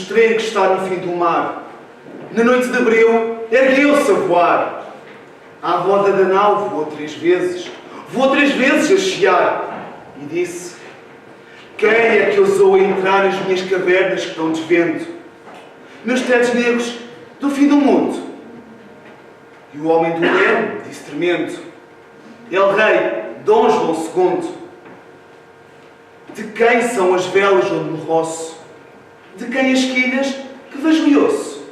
estranho que está no fim do mar. Na noite de abril, ergueu-se a voar. À roda da nau voou 3 vezes. Voou 3 vezes a chiar. E disse: quem é que ousou entrar nas minhas cavernas que estão desvendo? Meus tetos negros do fim do mundo. E o homem do leme disse tremendo: El Rei, Dom João II. De quem são as velas onde me roço? De quem as quilhas que vejo e ouço?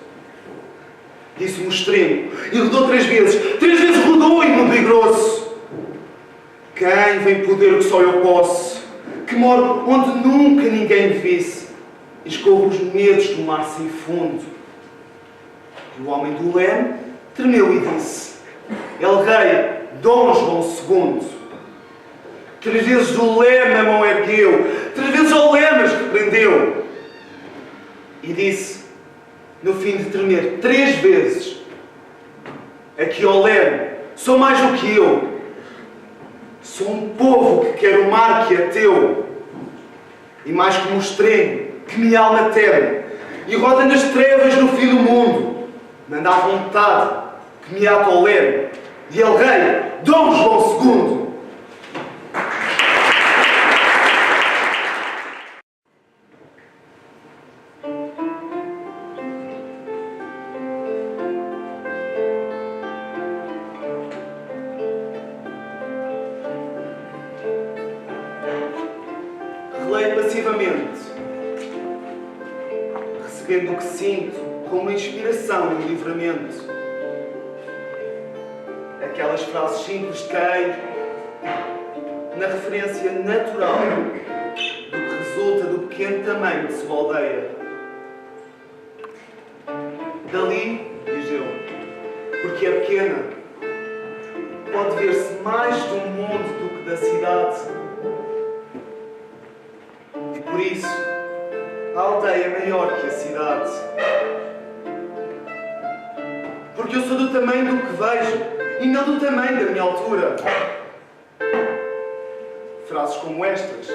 Disse-me o extremo e rodou 3 vezes. 3 vezes rodou e mundo e grosso. Quem vem poder o que só eu posso? Que moro onde nunca ninguém me visse e escorro os medos do mar sem fundo. E o homem do leme tremeu e disse: El Rei, Dom João II. 3 vezes o leme a mão ergueu, 3 vezes ao leme as repreendeu. E disse, no fim de tremer 3 vezes: aqui ao leme sou mais do que eu. Sou um povo que quer o mar que é teu. E mais como um estranho que minha alma teme e roda nas trevas no fim do mundo. Manda à vontade que me ata ao leme de El Rei, Dom João II. Releio passivamente, recebendo o que sinto como uma inspiração e um livramento. Aquelas frases simples caem na referência natural do que resulta do pequeno tamanho de sua aldeia. Dali, diz eu, porque é pequena, pode ver-se mais do mundo do que da cidade. E por isso, a aldeia é maior que a cidade. Porque eu sou do tamanho do que vejo e não do tamanho da minha altura. Frases como estas,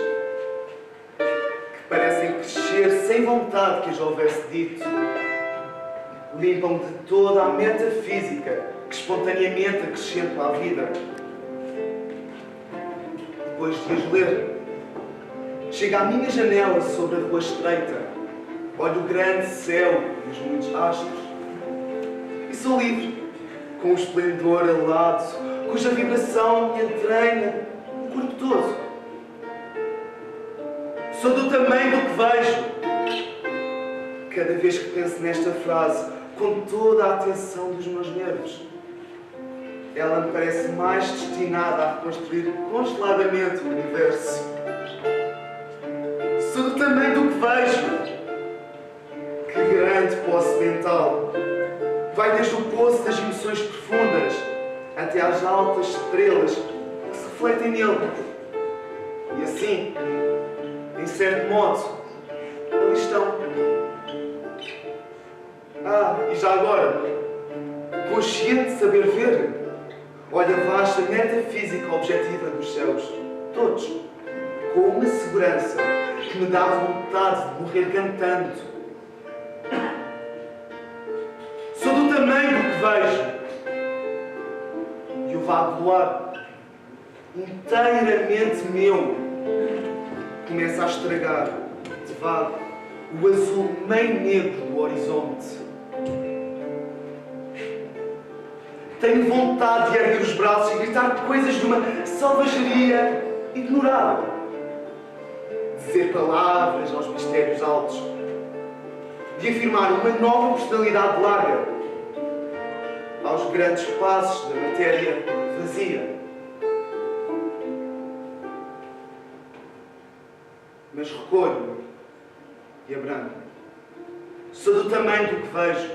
que parecem crescer sem vontade que as houvesse dito, limpam de toda a metafísica que espontaneamente acrescento à vida. Depois de as ler, chego à minha janela sobre a rua estreita, olho o grande céu e os muitos astros, e sou livre, com o esplendor alado, cuja vibração me entranha o corpo todo. Sou do tamanho do que vejo. Cada vez que penso nesta frase, com toda a atenção dos meus nervos, ela me parece mais destinada a reconstruir consteladamente o universo. Sou do tamanho do que vejo. Que grande posse mental. Vai desde o poço das emoções profundas até às altas estrelas que se refletem nele. E assim, em certo modo, ali estão. E já agora, consciente de saber ver, olha a vasta metafísica objetiva dos céus, todos, com uma segurança que me dá vontade de morrer cantando. Sou do tamanho do que vejo. E o vago do ar, inteiramente meu, começa a estragar, de vago, o azul meio negro do horizonte. Tenho vontade de erguer os braços e gritar coisas de uma selvageria ignorável. Dizer palavras aos mistérios altos. De afirmar uma nova personalidade larga aos grandes passos da matéria vazia. Mas recolho-me e abrando. Sou do tamanho do que vejo.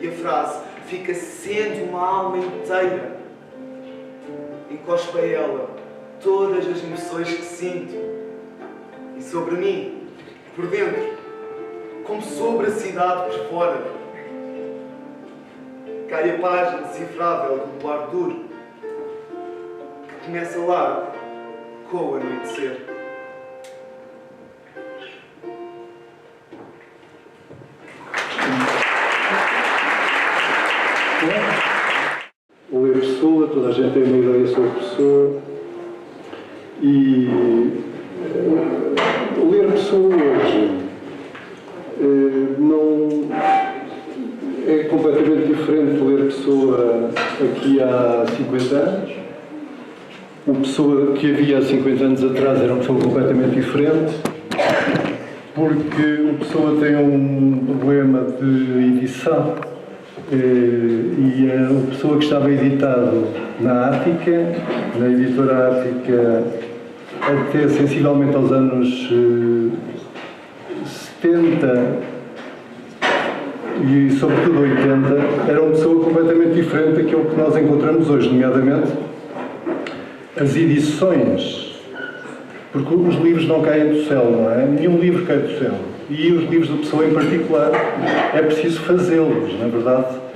E a frase fica sendo uma alma inteira. Encospo a ela todas as emoções que sinto. E sobre mim, por dentro, como sobre a cidade por fora, cai a página decifrável do luar duro, que começa lá com o anoitecer. toda a gente tem uma ideia sobre a pessoa e ler Pessoa hoje não é completamente diferente de ler Pessoa aqui há 50 anos. O Pessoa que havia há 50 anos atrás era uma pessoa completamente diferente, porque o Pessoa tem um problema de edição e o Pessoa que estava editado na Ática, na editora Ática, até sensivelmente aos anos 70 e sobretudo 80, era uma pessoa completamente diferente daquilo que nós encontramos hoje, nomeadamente as edições, porque os livros não caem do céu, não é? Nenhum livro cai do céu. E os livros de Pessoa em particular, é preciso fazê-los, na verdade.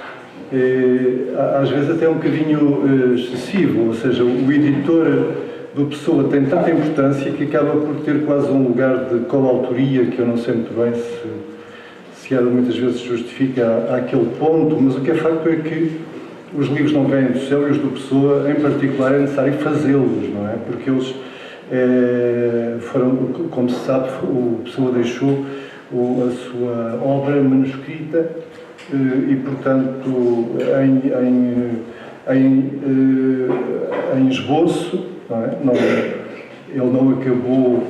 Às vezes até um bocadinho excessivo, ou seja, o editor do Pessoa tem tanta importância que acaba por ter quase um lugar de coautoria, que eu não sei muito bem se muitas vezes justifica àquele ponto, mas o que é facto é que os livros não caem do céu e os do Pessoa, em particular, é necessário fazê-los, não é? Porque eles foram, como se sabe, o Pessoa deixou a sua obra manuscrita e, portanto, em esboço, não é? Ele não acabou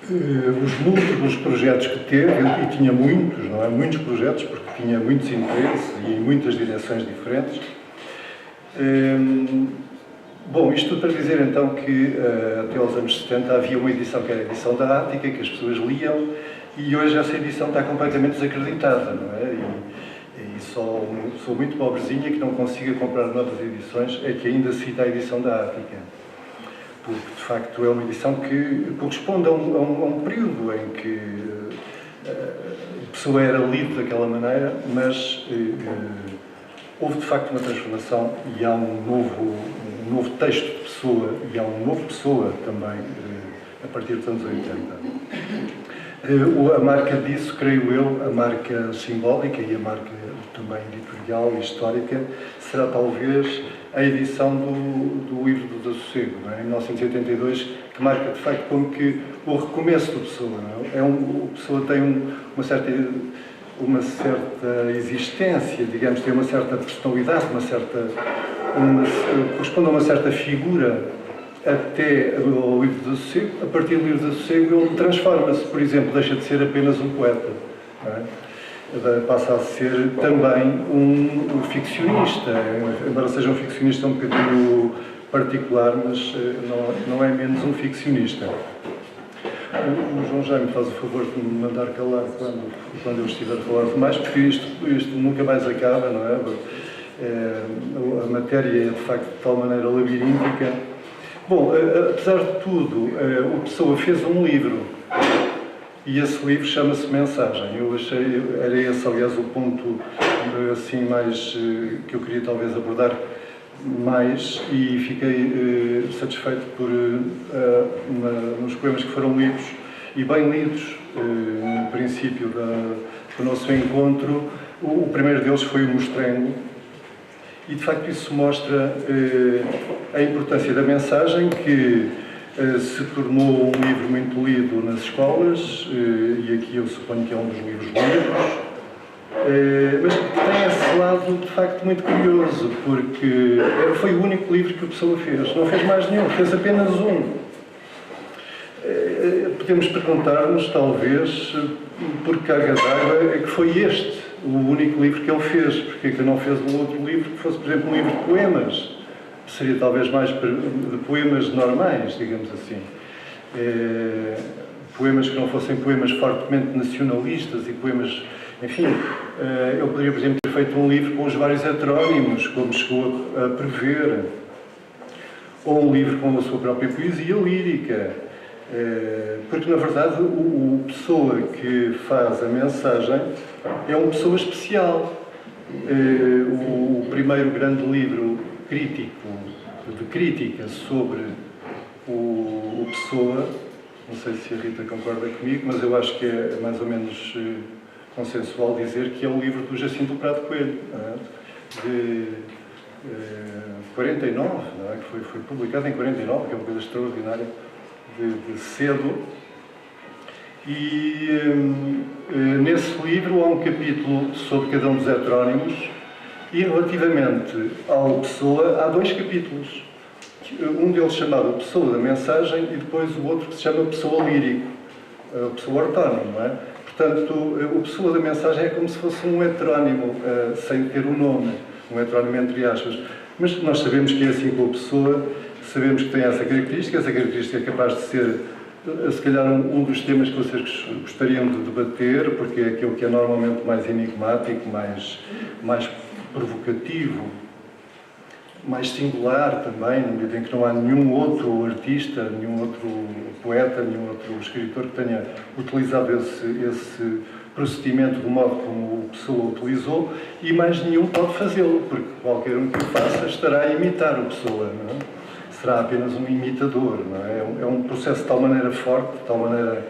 os múltiplos projetos que teve, e tinha muitos, não é? Muitos projetos, porque tinha muitos interesses e em muitas direções diferentes. Bom, isto tudo para dizer então que até aos anos 70 havia uma edição que era a edição da Ática, que as pessoas liam, e hoje essa edição está completamente desacreditada, não é? E só uma pessoa muito pobrezinha que não consiga comprar novas edições é que ainda cita a edição da Ática. Porque, de facto, é uma edição que corresponde a um período em que a Pessoa era lido daquela maneira, mas houve, de facto, uma transformação e há um novo texto de Pessoa e há um novo Pessoa também a partir dos anos 80. A marca disso, creio eu, a marca simbólica e a marca também editorial e histórica, será talvez a edição do livro do Desassossego, não é? Em 1982, que marca de facto como que o recomeço do Pessoa. Não é? O Pessoa tem uma certa existência, digamos, tem uma certa personalidade, corresponde a uma certa figura até ao livro do Desassossego. A partir do livro do Desassossego ele transforma-se, por exemplo, deixa de ser apenas um poeta, não é? Passa a ser também um ficcionista, embora seja um ficcionista um bocadinho particular, mas não é menos um ficcionista. O João Jaime faz o favor de me mandar calar quando eu estiver a falar demais, porque isto nunca mais acaba, não é? A matéria é de facto de tal maneira labiríntica. Bom, apesar de tudo, o Pessoa fez um livro. E esse livro chama-se Mensagem. Eu achei, era esse, aliás, o ponto assim mais que eu queria talvez abordar mais, e fiquei satisfeito por nos poemas que foram lidos e bem lidos no princípio do nosso encontro. O primeiro deles foi o Mostrengo, e de facto isso mostra a importância da mensagem, que se tornou um livro muito lido nas escolas, e aqui eu suponho que é um dos livros lidos, mas que tem esse lado de facto muito curioso, porque foi o único livro que a Pessoa fez, não fez mais nenhum, fez apenas um. Podemos perguntar-nos, talvez, por que carga d'água é que foi este o único livro que ele fez, porque é que não fez um outro livro que fosse, por exemplo, um livro de poemas. Seria talvez mais de poemas normais, digamos assim. Poemas que não fossem poemas fortemente nacionalistas e poemas, enfim, eu poderia, por exemplo, ter feito um livro com os vários heterónimos, como chegou a prever, ou um livro com a sua própria poesia lírica, porque, na verdade, o Pessoa que faz a mensagem é uma pessoa especial. O primeiro grande livro crítico, de crítica sobre o Pessoa, não sei se a Rita concorda comigo, mas eu acho que é mais ou menos consensual dizer que é o livro do Jacinto Prado Coelho, 49, não é? Que foi publicado em 49, que é uma coisa extraordinária de cedo. E nesse livro há um capítulo sobre cada um dos heterónimos e relativamente ao Pessoa há 2 capítulos. Um deles chamado Pessoa da Mensagem e depois o outro que se chama Pessoa Lírico, o Pessoa Ortónimo, não é? Portanto, o Pessoa da Mensagem é como se fosse um heterónimo, sem ter o nome, um heterónimo entre aspas. Mas nós sabemos que é assim com a Pessoa, sabemos que tem essa característica é capaz de ser, se calhar, um dos temas que vocês gostariam de debater, porque é aquilo que é normalmente mais enigmático, mais provocativo, mais singular também, na medida em que não há nenhum outro artista, nenhum outro poeta, nenhum outro escritor que tenha utilizado esse procedimento do modo como a Pessoa utilizou, e mais nenhum pode fazê-lo, porque qualquer um que o faça estará a imitar a Pessoa, não é? Será apenas um imitador, não é? É um processo de tal maneira forte, de tal maneira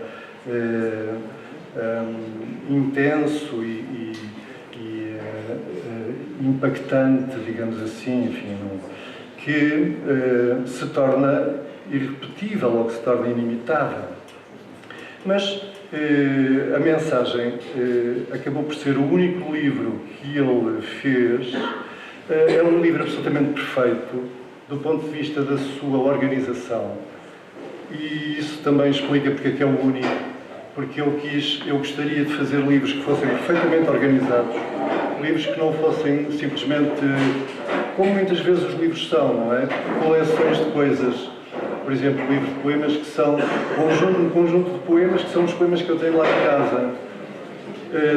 intenso e impactante, digamos assim, enfim, que se torna irrepetível ou que se torna inimitável. Mas a Mensagem acabou por ser o único livro que ele fez. É um livro absolutamente perfeito do ponto de vista da sua organização. E isso também explica porque é que é o único. Porque eu gostaria de fazer livros que fossem perfeitamente organizados, livros que não fossem simplesmente, como muitas vezes os livros são, não é? Coleções de coisas. Por exemplo, livros de poemas que são um conjunto de poemas que são os poemas que eu tenho lá em casa.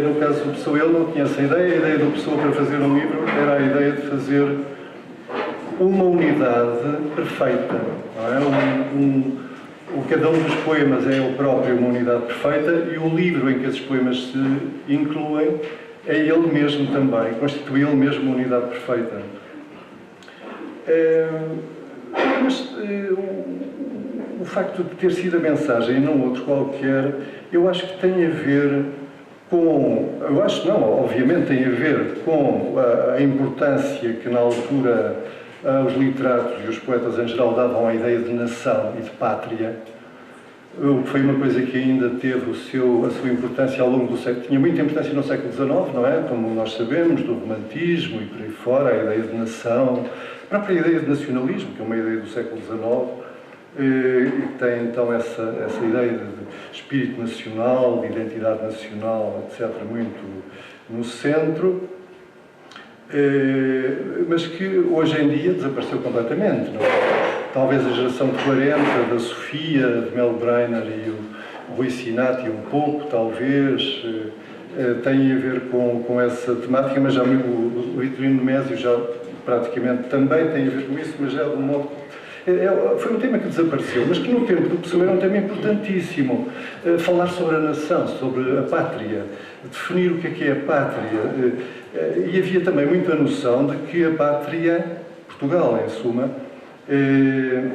No caso do Pessoa, ele não tinha essa ideia. A ideia do Pessoa para fazer um livro era a ideia de fazer uma unidade perfeita, não é? Cada um dos poemas é o próprio uma unidade perfeita e o livro em que esses poemas se incluem é ele mesmo também, constitui ele mesmo uma unidade perfeita. Mas o facto de ter sido a Mensagem e não outro qualquer, eu acho que tem a ver com... Eu acho não, obviamente tem a ver com a importância que na altura os literatos e os poetas em geral davam à ideia de nação e de pátria. Foi uma coisa que ainda teve a sua importância ao longo do século. Tinha muita importância no século XIX, não é? Como nós sabemos, do romantismo e por aí fora, a ideia de nação, a própria ideia de nacionalismo, que é uma ideia do século XIX, e que tem então essa ideia de espírito nacional, de identidade nacional, etc., muito no centro, mas que hoje em dia desapareceu completamente, não é? Talvez a geração de 40, da Sofia, de Mel Brainer e o Rui Sinati um pouco, talvez, tem a ver com essa temática, mas já o Vitorino Mésio já praticamente também tem a ver com isso, mas já de um modo... Foi um tema que desapareceu, mas que no tempo do Pessoa era um tema importantíssimo. Falar sobre a nação, sobre a pátria, definir o que é a pátria. E havia também muita noção de que a pátria, Portugal em suma,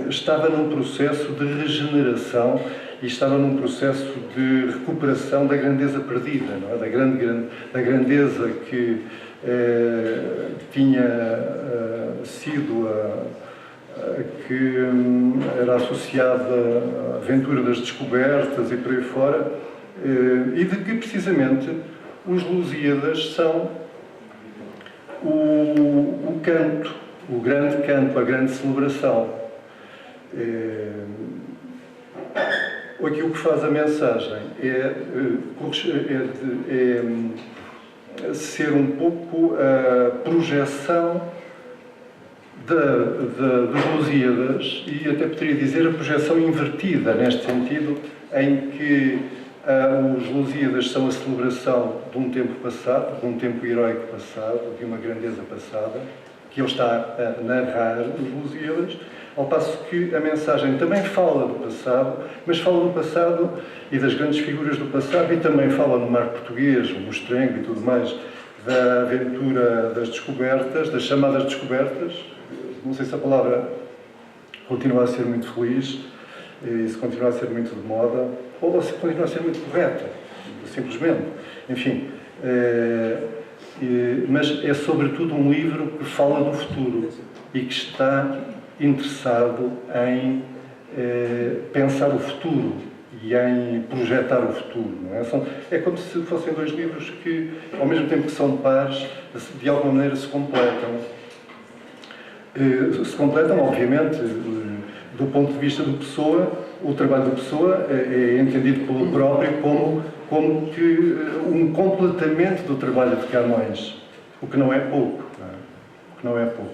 estava num processo de regeneração e estava num processo de recuperação da grandeza perdida, não é? Da grandeza que tinha sido que era associada à aventura das descobertas e por aí fora, e de que precisamente os Lusíadas são o canto, o grande canto, a grande celebração. Aquilo que faz a Mensagem é ser um pouco a projeção dos Lusíadas, e até poderia dizer a projeção invertida, neste sentido, em que os Lusíadas são a celebração de um tempo passado, de um tempo heroico passado, de uma grandeza passada, que ele está a narrar os Lusíadas, ao passo que a Mensagem também fala do passado, mas fala do passado e das grandes figuras do passado, e também fala no mar português, o Mostrengo e tudo mais, da aventura das descobertas, das chamadas descobertas. Não sei se a palavra continua a ser muito feliz, e se continua a ser muito de moda, ou se continua a ser muito correta, simplesmente. Enfim, mas é sobretudo um livro que fala do futuro e que está interessado em pensar o futuro e em projetar o futuro. Não é? É como se fossem dois livros que, ao mesmo tempo que são pares, de alguma maneira se completam. Se completam, obviamente, do ponto de vista do Pessoa. O trabalho do Pessoa é entendido pelo próprio como que um completamento do trabalho de Camões, o que não é pouco. Não é? O que não é pouco.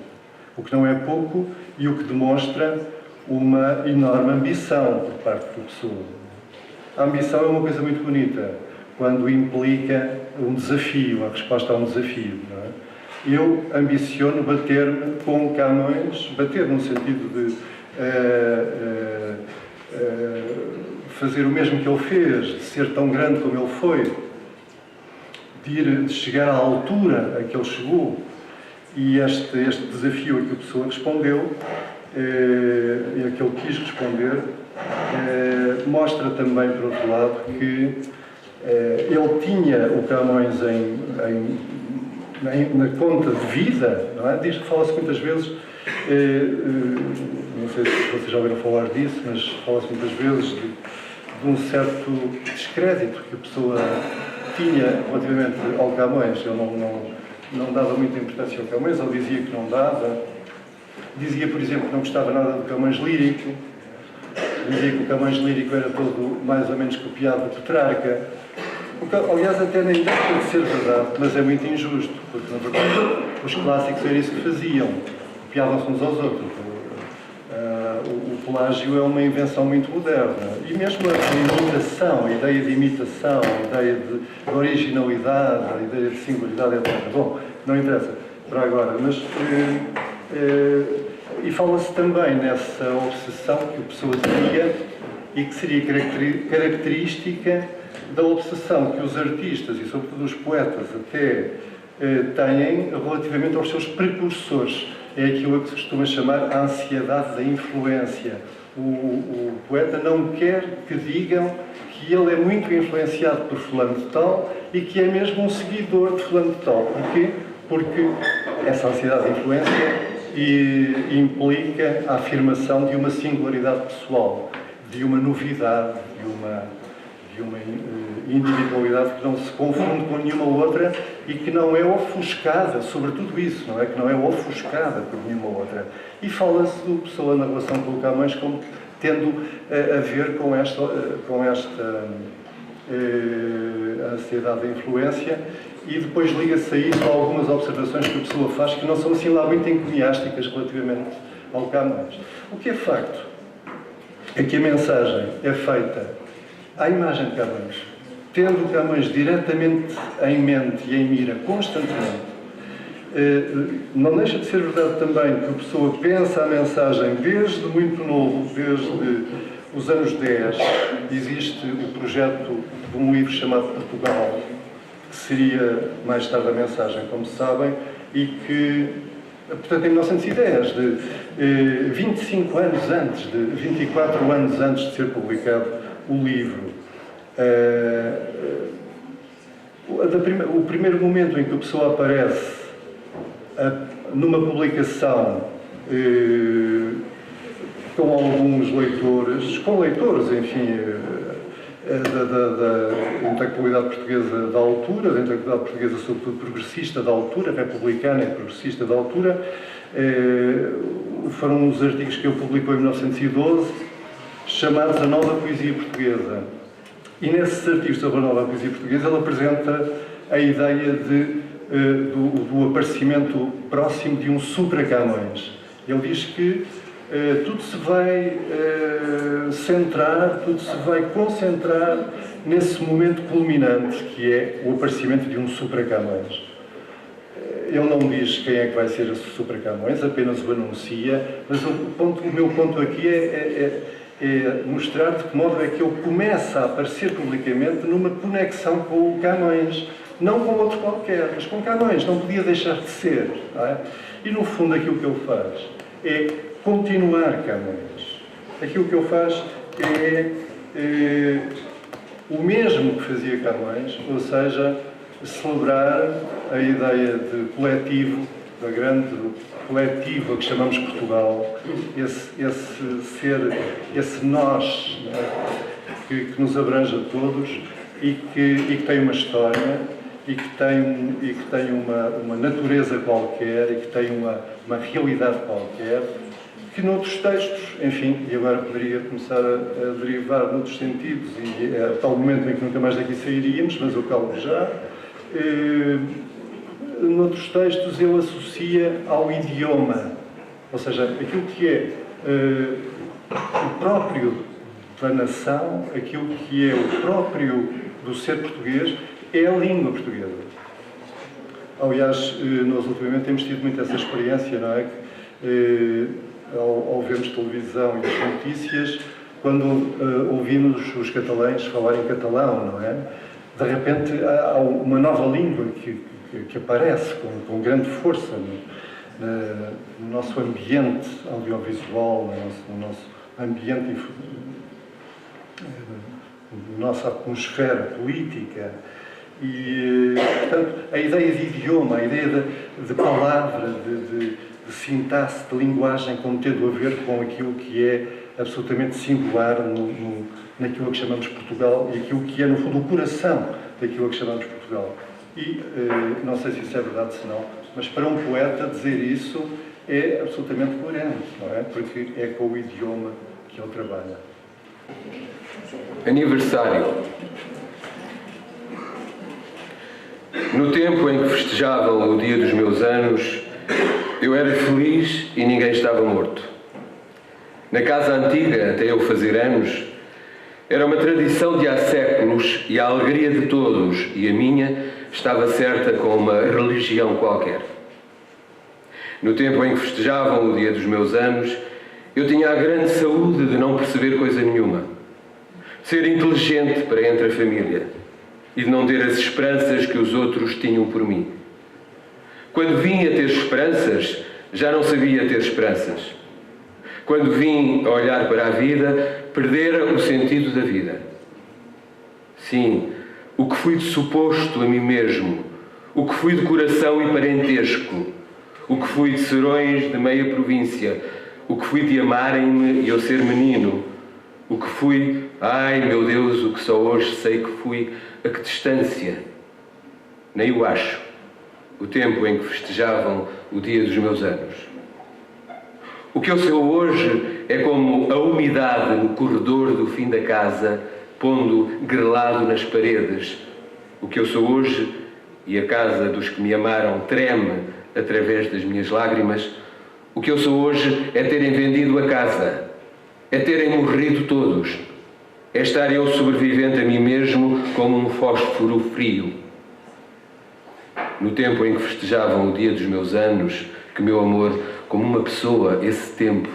O que não é pouco e o que demonstra uma enorme ambição por parte do Pessoa. A ambição é uma coisa muito bonita, quando implica um desafio, a resposta a um desafio. Não é? Eu ambiciono bater-me com Camões, bater no sentido de fazer o mesmo que ele fez, de ser tão grande como ele foi, de chegar à altura a que ele chegou. E este desafio a que a pessoa respondeu, e a que ele quis responder, mostra também, por outro lado, que ele tinha o Camões na conta de vida, não é? Fala-se muitas vezes, não sei se vocês já ouviram falar disso, mas fala-se muitas vezes de um certo descrédito que a pessoa tinha relativamente ao Camões. Ele não dava muita importância ao Camões, ele dizia que não dava. Dizia, por exemplo, que não gostava nada do Camões lírico. Dizia que o Camões lírico era todo mais ou menos copiado do Petrarca. Aliás, até nem deixa de ser verdade, mas é muito injusto, porque, na verdade, os clássicos era isso que faziam. Copiavam-se uns aos outros. O plágio é uma invenção muito moderna. E mesmo a imitação, a ideia de imitação, a ideia de originalidade, a ideia de singularidade, etc. Bom, não interessa para agora, mas... e fala-se também nessa obsessão que o Pessoa teria e que seria característica da obsessão que os artistas e, sobretudo, os poetas até têm relativamente aos seus precursores. É aquilo que se costuma chamar a ansiedade da influência. O poeta não quer que digam que ele é muito influenciado por fulano de tal e que é mesmo um seguidor de fulano de tal. Porquê? Porque essa ansiedade de influência implica a afirmação de uma singularidade pessoal, de uma novidade, de uma individualidade que não se confunde com nenhuma outra e que não é ofuscada, sobretudo isso, não é? Que não é ofuscada por nenhuma outra. E fala-se do Pessoa na relação com o Camões como tendo a ver com esta ansiedade da influência, e depois liga-se a isso a algumas observações que a Pessoa faz que não são assim lá muito encomiásticas relativamente ao Camões. O que é facto é que a mensagem é feita à imagem de Camões, tendo Camões diretamente em mente e em mira constantemente. Não deixa de ser verdade também que a Pessoa pensa a mensagem desde muito novo, desde os anos 10. Existe o projeto de um livro chamado Portugal, que seria mais tarde a mensagem, como sabem, e que, portanto, em 1910, 25 anos antes, 24 anos antes de ser publicado o livro, o primeiro momento em que a Pessoa aparece numa publicação com alguns leitores, enfim, da intelectualidade portuguesa da altura, da intelectualidade portuguesa sobretudo progressista da altura, republicana e progressista da altura, foram uns artigos que eu publicou em 1912, chamados A Nova Poesia Portuguesa. E nesses artigos sobre a Nova Poesia Portuguesa ele apresenta a ideia do aparecimento próximo de um supra-Camões. Ele diz que tudo se vai centrar, tudo se vai concentrar nesse momento culminante, que é o aparecimento de um supra-Camões. Ele não diz quem é que vai ser esse supra-Camões, apenas o anuncia, mas o meu ponto aqui é mostrar de que modo é que ele começa a aparecer publicamente numa conexão com o Camões, não com outro qualquer, mas com Camões, não podia deixar de ser. Não é? E no fundo aquilo que ele faz é continuar Camões. Aquilo que ele faz é o mesmo que fazia Camões, ou seja, celebrar a ideia de coletivo, da grande coletiva que chamamos Portugal, esse nós, que nos abrange a todos e que tem uma história e que tem uma natureza qualquer e que tem uma realidade qualquer, que noutros textos, enfim, e agora poderia começar a derivar noutros sentidos, e é tal momento em que nunca mais daqui sairíamos, mas eu calo já, noutros textos ele associa ao idioma, ou seja, aquilo que é o próprio da nação, aquilo que é o próprio do ser português, é a língua portuguesa. Aliás, nós ultimamente temos tido muito essa experiência, não é? Ao vermos televisão e as notícias, quando ouvimos os catalães falarem catalão, não é? De repente há uma nova língua que aparece com grande força no nosso ambiente audiovisual, no nosso ambiente, na nossa atmosfera política. E, portanto, a ideia de idioma, a ideia de palavra, de sintaxe, de linguagem, como tendo a ver com aquilo que é absolutamente singular naquilo que chamamos Portugal e aquilo que é, no fundo, o coração daquilo que chamamos Portugal. E não sei se isso é verdade, se não, mas para um poeta dizer isso é absolutamente coerente, não é? Porque é com o idioma que ele trabalha. Aniversário. No tempo em que festejavam o dia dos meus anos, eu era feliz e ninguém estava morto. Na casa antiga, até eu fazer anos, era uma tradição de há séculos e a alegria de todos, e a minha, estava certa com uma religião qualquer. No tempo em que festejavam o dia dos meus anos, eu tinha a grande saúde de não perceber coisa nenhuma, de ser inteligente para entre a família e de não ter as esperanças que os outros tinham por mim. Quando vim a ter esperanças, já não sabia ter esperanças. Quando vim a olhar para a vida, perdera o sentido da vida. Sim, o que fui de suposto a mim mesmo, o que fui de coração e parentesco, o que fui de serões de meia província, o que fui de amarem-me e eu ser menino, o que fui, ai meu Deus, o que só hoje sei que fui, a que distância? Nem o acho, o tempo em que festejavam o dia dos meus anos. O que eu sou hoje é como a umidade no corredor do fim da casa, pondo grelado nas paredes. O que eu sou hoje, e a casa dos que me amaram treme através das minhas lágrimas, o que eu sou hoje é terem vendido a casa, é terem morrido todos, é estar eu sobrevivente a mim mesmo como um fósforo frio. No tempo em que festejavam o dia dos meus anos, que meu amor, como uma pessoa, esse tempo,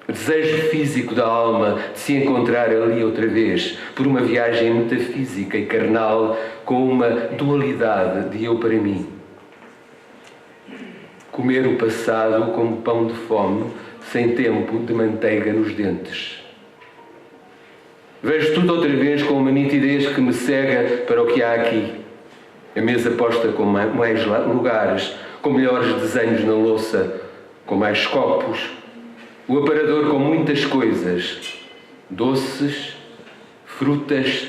desejo físico da alma de se encontrar ali outra vez, por uma viagem metafísica e carnal, com uma dualidade de eu para mim. Comer o passado como pão de fome, sem tempo de manteiga nos dentes. Vejo tudo outra vez com uma nitidez que me cega para o que há aqui. A mesa posta com mais lugares, com melhores desenhos na louça, com mais copos. O aparador com muitas coisas, doces, frutas,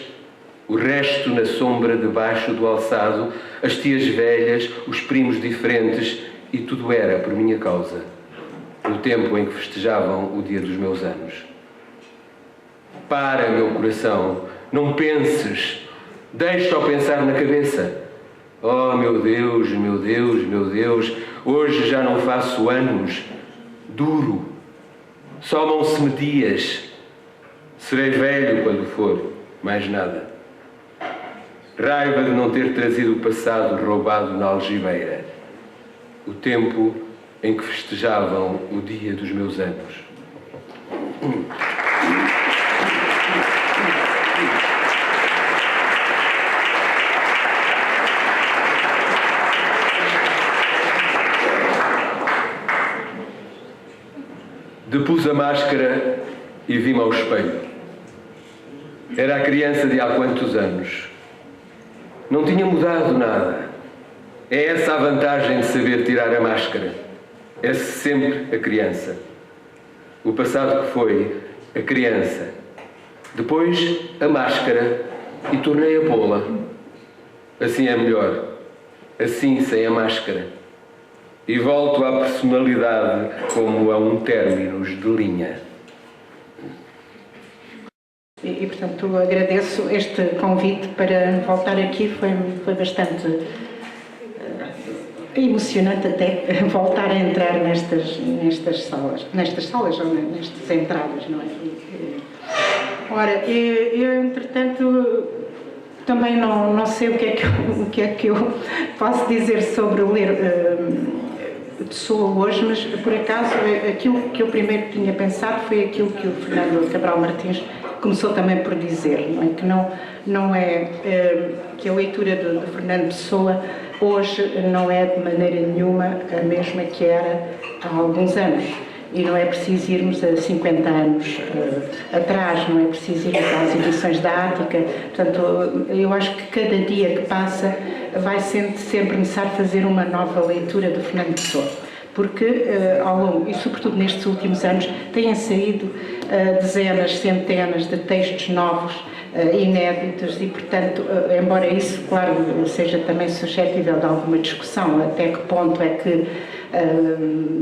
o resto na sombra debaixo do alçado, as tias velhas, os primos diferentes, e tudo era por minha causa, no tempo em que festejavam o dia dos meus anos. Para, meu coração, não penses, deixa-o pensar na cabeça. Oh, meu Deus, meu Deus, meu Deus, hoje já não faço anos, duro, somam-se-me dias, serei velho quando for, mais nada. Raiva de não ter trazido o passado roubado na algibeira, o tempo em que festejavam o dia dos meus anos. Depus a máscara e vi-me ao espelho. Era a criança de há quantos anos? não tinha mudado nada. É essa a vantagem de saber tirar a máscara. É sempre a criança. O passado que foi a criança. Depois a máscara e tornei a pô-la. Assim é melhor. Assim, sem a máscara. E volto à personalidade como a um términos de linha. E portanto, agradeço este convite para voltar aqui. Foi bastante emocionante até voltar a entrar nestas salas ou nestas entradas, não é? Ora, eu entretanto também não sei o que é que eu posso dizer sobre ler Pessoa hoje, mas por acaso aquilo que eu primeiro tinha pensado foi aquilo que o Fernando Cabral Martins começou também por dizer, não é? Que não é que a leitura de Fernando Pessoa hoje não é de maneira nenhuma a mesma que era há alguns anos. E não é preciso irmos a 50 anos atrás, não é preciso ir às edições da Ática. Portanto, eu acho que cada dia que passa vai sendo sempre necessário fazer uma nova leitura do Fernando Pessoa. Porque, ao longo, e sobretudo nestes últimos anos, têm saído dezenas, centenas de textos novos, inéditos e, portanto, embora isso, claro, seja também suscetível de alguma discussão, até que ponto é que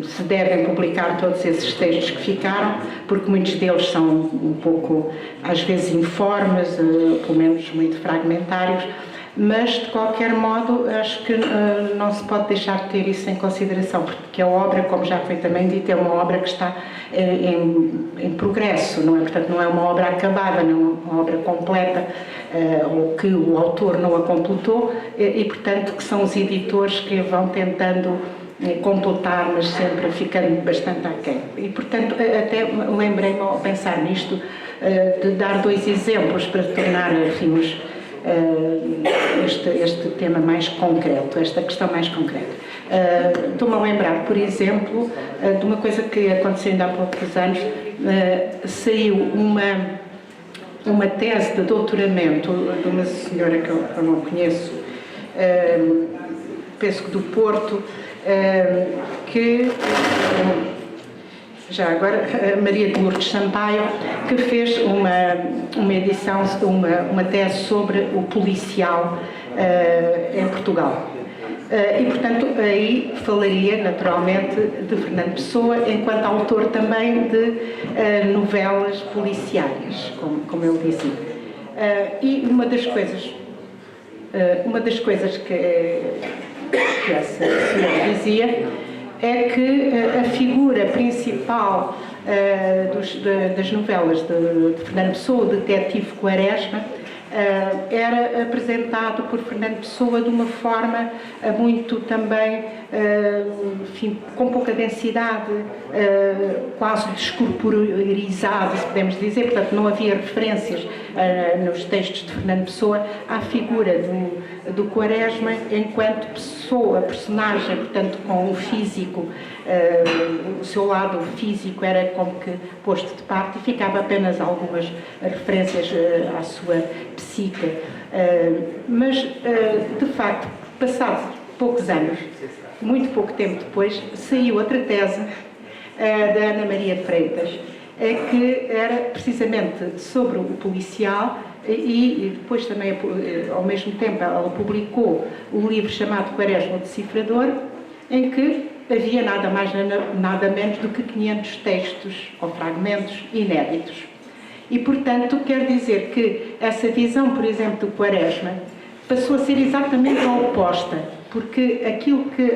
se devem publicar todos esses textos que ficaram, porque muitos deles são um pouco, às vezes, informes, pelo menos muito fragmentários, mas, de qualquer modo, acho que não se pode deixar de ter isso em consideração, porque a obra, como já foi também dito, é uma obra que está em progresso, não é? Portanto, não é uma obra acabada, não é uma obra completa, ou que o autor não a completou, e, portanto, que são os editores que vão tentando completar, mas sempre ficando bastante aquém. E, portanto, até lembrei-me ao pensar nisto de dar dois exemplos para tornar, enfim, este tema mais concreto, esta questão mais concreta. Estou-me a lembrar, por exemplo, de uma coisa que aconteceu ainda há poucos anos. Saiu uma tese de doutoramento de uma senhora que eu não conheço, penso que do Porto, que já agora, Maria de Lourdes Sampaio, que fez uma edição, uma tese sobre o policial em Portugal. E, portanto, aí falaria, naturalmente, de Fernando Pessoa, enquanto autor também de novelas policiais, como ele dizia. E uma das coisas que essa senhora dizia é que a figura principal das novelas de Fernando Pessoa, o detetive Quaresma, era apresentado por Fernando Pessoa de uma forma muito também, enfim, com pouca densidade, quase descorporizado, se podemos dizer. Portanto, não havia referências nos textos de Fernando Pessoa à figura do Quaresma enquanto pessoa, personagem, portanto, com o físico, o seu lado físico era como que posto de parte e ficava apenas algumas referências à sua psique. Mas, de facto, passados poucos anos, muito pouco tempo depois, saiu outra tese da Ana Maria Freitas, que era precisamente sobre o policial e depois também, ao mesmo tempo, ela publicou um livro chamado Quaresma o Decifrador, em que havia nada mais, nada menos do que 500 textos ou fragmentos inéditos. E, portanto, quer dizer que essa visão, por exemplo, do Quaresma, passou a ser exatamente a oposta, porque aquilo que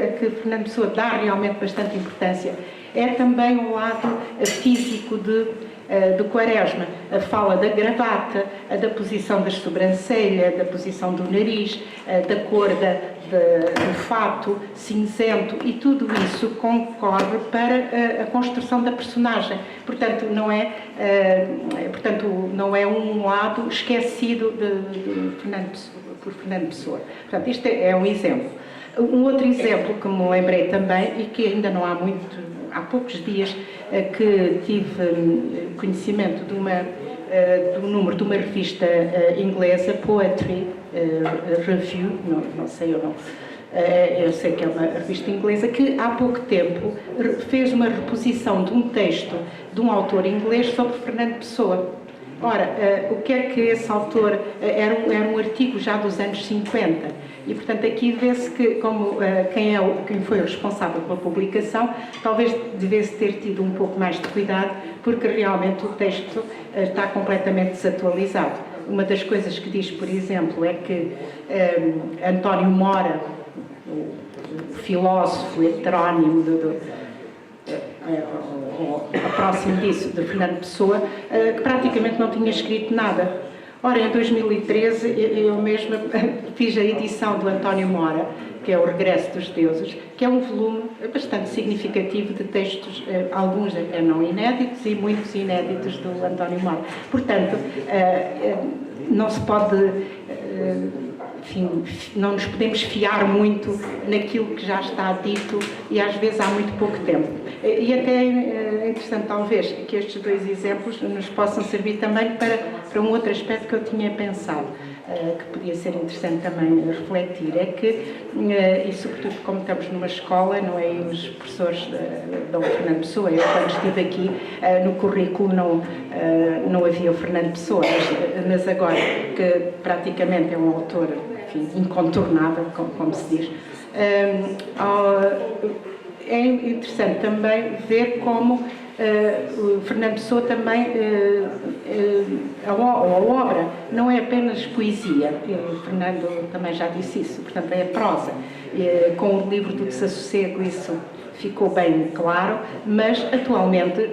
Fernando Pessoa dá realmente bastante importância é também o lado físico do Quaresma. A fala da gravata, da posição das sobrancelhas, da posição do nariz, da cor do fato cinzento, e tudo isso concorre para a construção da personagem. Portanto, não é um lado esquecido por Fernando Pessoa. Portanto, isto é um exemplo. Um outro exemplo que me lembrei também, e que ainda não há poucos dias, que tive conhecimento do número de uma revista inglesa, Poetry, Review, não sei ou não. Eu sei que é uma revista inglesa que há pouco tempo fez uma reposição de um texto de um autor inglês sobre Fernando Pessoa. Ora, o que é que esse autor... Era um artigo já dos anos 50 e, portanto, aqui vê-se que quem foi o responsável pela publicação talvez devesse ter tido um pouco mais de cuidado, porque realmente o texto está completamente desatualizado. Uma das coisas que diz, por exemplo, é que António Mora, o filósofo heterónimo próximo disso, de Fernando Pessoa, que praticamente não tinha escrito nada. Ora, em 2013, eu mesma fiz a edição do António Mora, que é o Regresso dos Deuses, que é um volume bastante significativo de textos, alguns não inéditos e muitos inéditos do António Mora. Portanto, não se pode... Enfim, não nos podemos fiar muito naquilo que já está dito e às vezes há muito pouco tempo. E até é interessante talvez que estes dois exemplos nos possam servir também para um outro aspecto que eu tinha pensado, que podia ser interessante também refletir, é que, e sobretudo como estamos numa escola, não é, e os professores da Fernando Pessoa, eu quando estive aqui no currículo não havia o Fernando Pessoa, mas agora que praticamente é um autor, enfim, incontornável, como se diz, é interessante também ver como o Fernando Pessoa também, a obra não é apenas poesia, o Fernando também já disse isso, portanto é prosa. Com o livro do Desassossego isso ficou bem claro, mas atualmente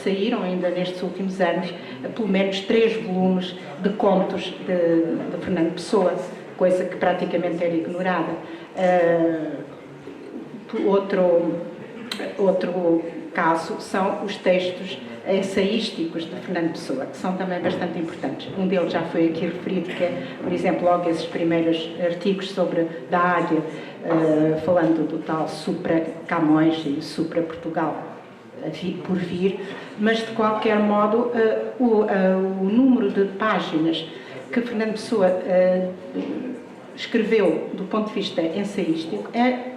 saíram ainda nestes últimos anos pelo menos 3 volumes de contos de Fernando Pessoa, coisa que praticamente era ignorada. Outro caso são os textos ensaísticos de Fernando Pessoa, que são também bastante importantes. Um deles já foi aqui referido, que é, por exemplo, logo esses primeiros artigos da Águia, falando do tal Supra Camões e Supra Portugal por vir, mas de qualquer modo o número de páginas que Fernando Pessoa escreveu do ponto de vista ensaístico é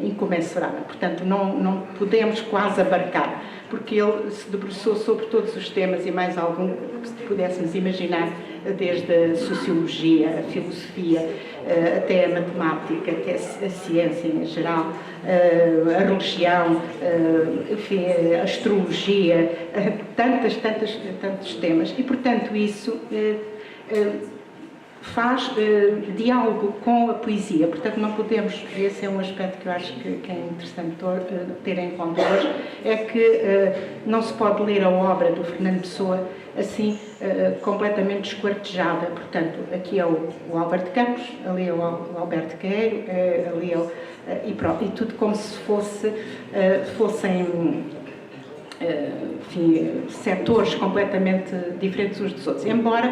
incomensurável, portanto não podemos quase abarcar, porque ele se debruçou sobre todos os temas e mais algum que pudéssemos imaginar, desde a sociologia, a filosofia, até a matemática, até a ciência em geral, a religião, enfim, a astrologia, tantos temas, e portanto isso faz diálogo com a poesia, portanto não podemos, esse é um aspecto que eu acho que é interessante ter em conta hoje, é que não se pode ler a obra do Fernando Pessoa assim completamente esquartejada, portanto aqui é o Álvaro de Campos, ali é o Alberto Queiro, ali é e tudo como se fossem enfim, setores completamente diferentes uns dos outros, embora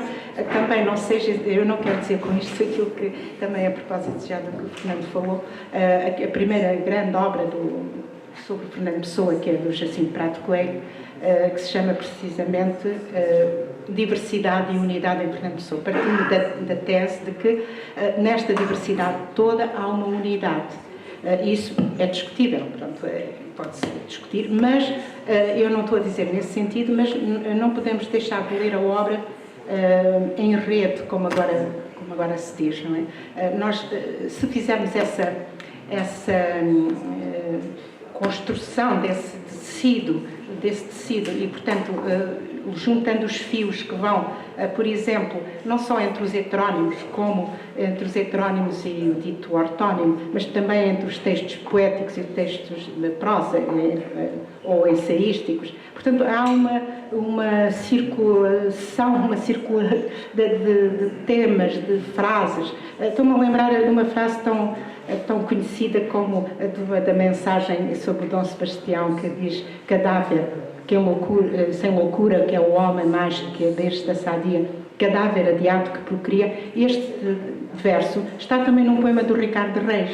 também não seja, eu não quero dizer com isto aquilo que também a propósito já do que o Fernando falou, a primeira grande obra sobre Fernando Pessoa, que é do Jacinto Prado Coelho, que se chama precisamente Diversidade e Unidade em Fernando Pessoa, partindo da tese de que nesta diversidade toda há uma unidade. Isso é discutível, portanto, pode-se discutir, mas eu não estou a dizer nesse sentido, mas não podemos deixar de ler a obra em rede, como agora se diz, não é? Nós, se fizermos essa construção desse tecido e, portanto, juntando os fios que vão, por exemplo, não só entre os heterónimos, como entre os heterónimos e o dito ortónimo, mas também entre os textos poéticos e os textos de prosa ou ensaísticos. Portanto, há uma circulação, de temas, de frases. Estou-me a lembrar de uma frase tão conhecida como a da mensagem sobre o Dom Sebastião, que diz: cadáver, que é sem loucura, que é o homem mais que a besta sadia. cadáver adiado que procria. Este verso está também num poema do Ricardo Reis.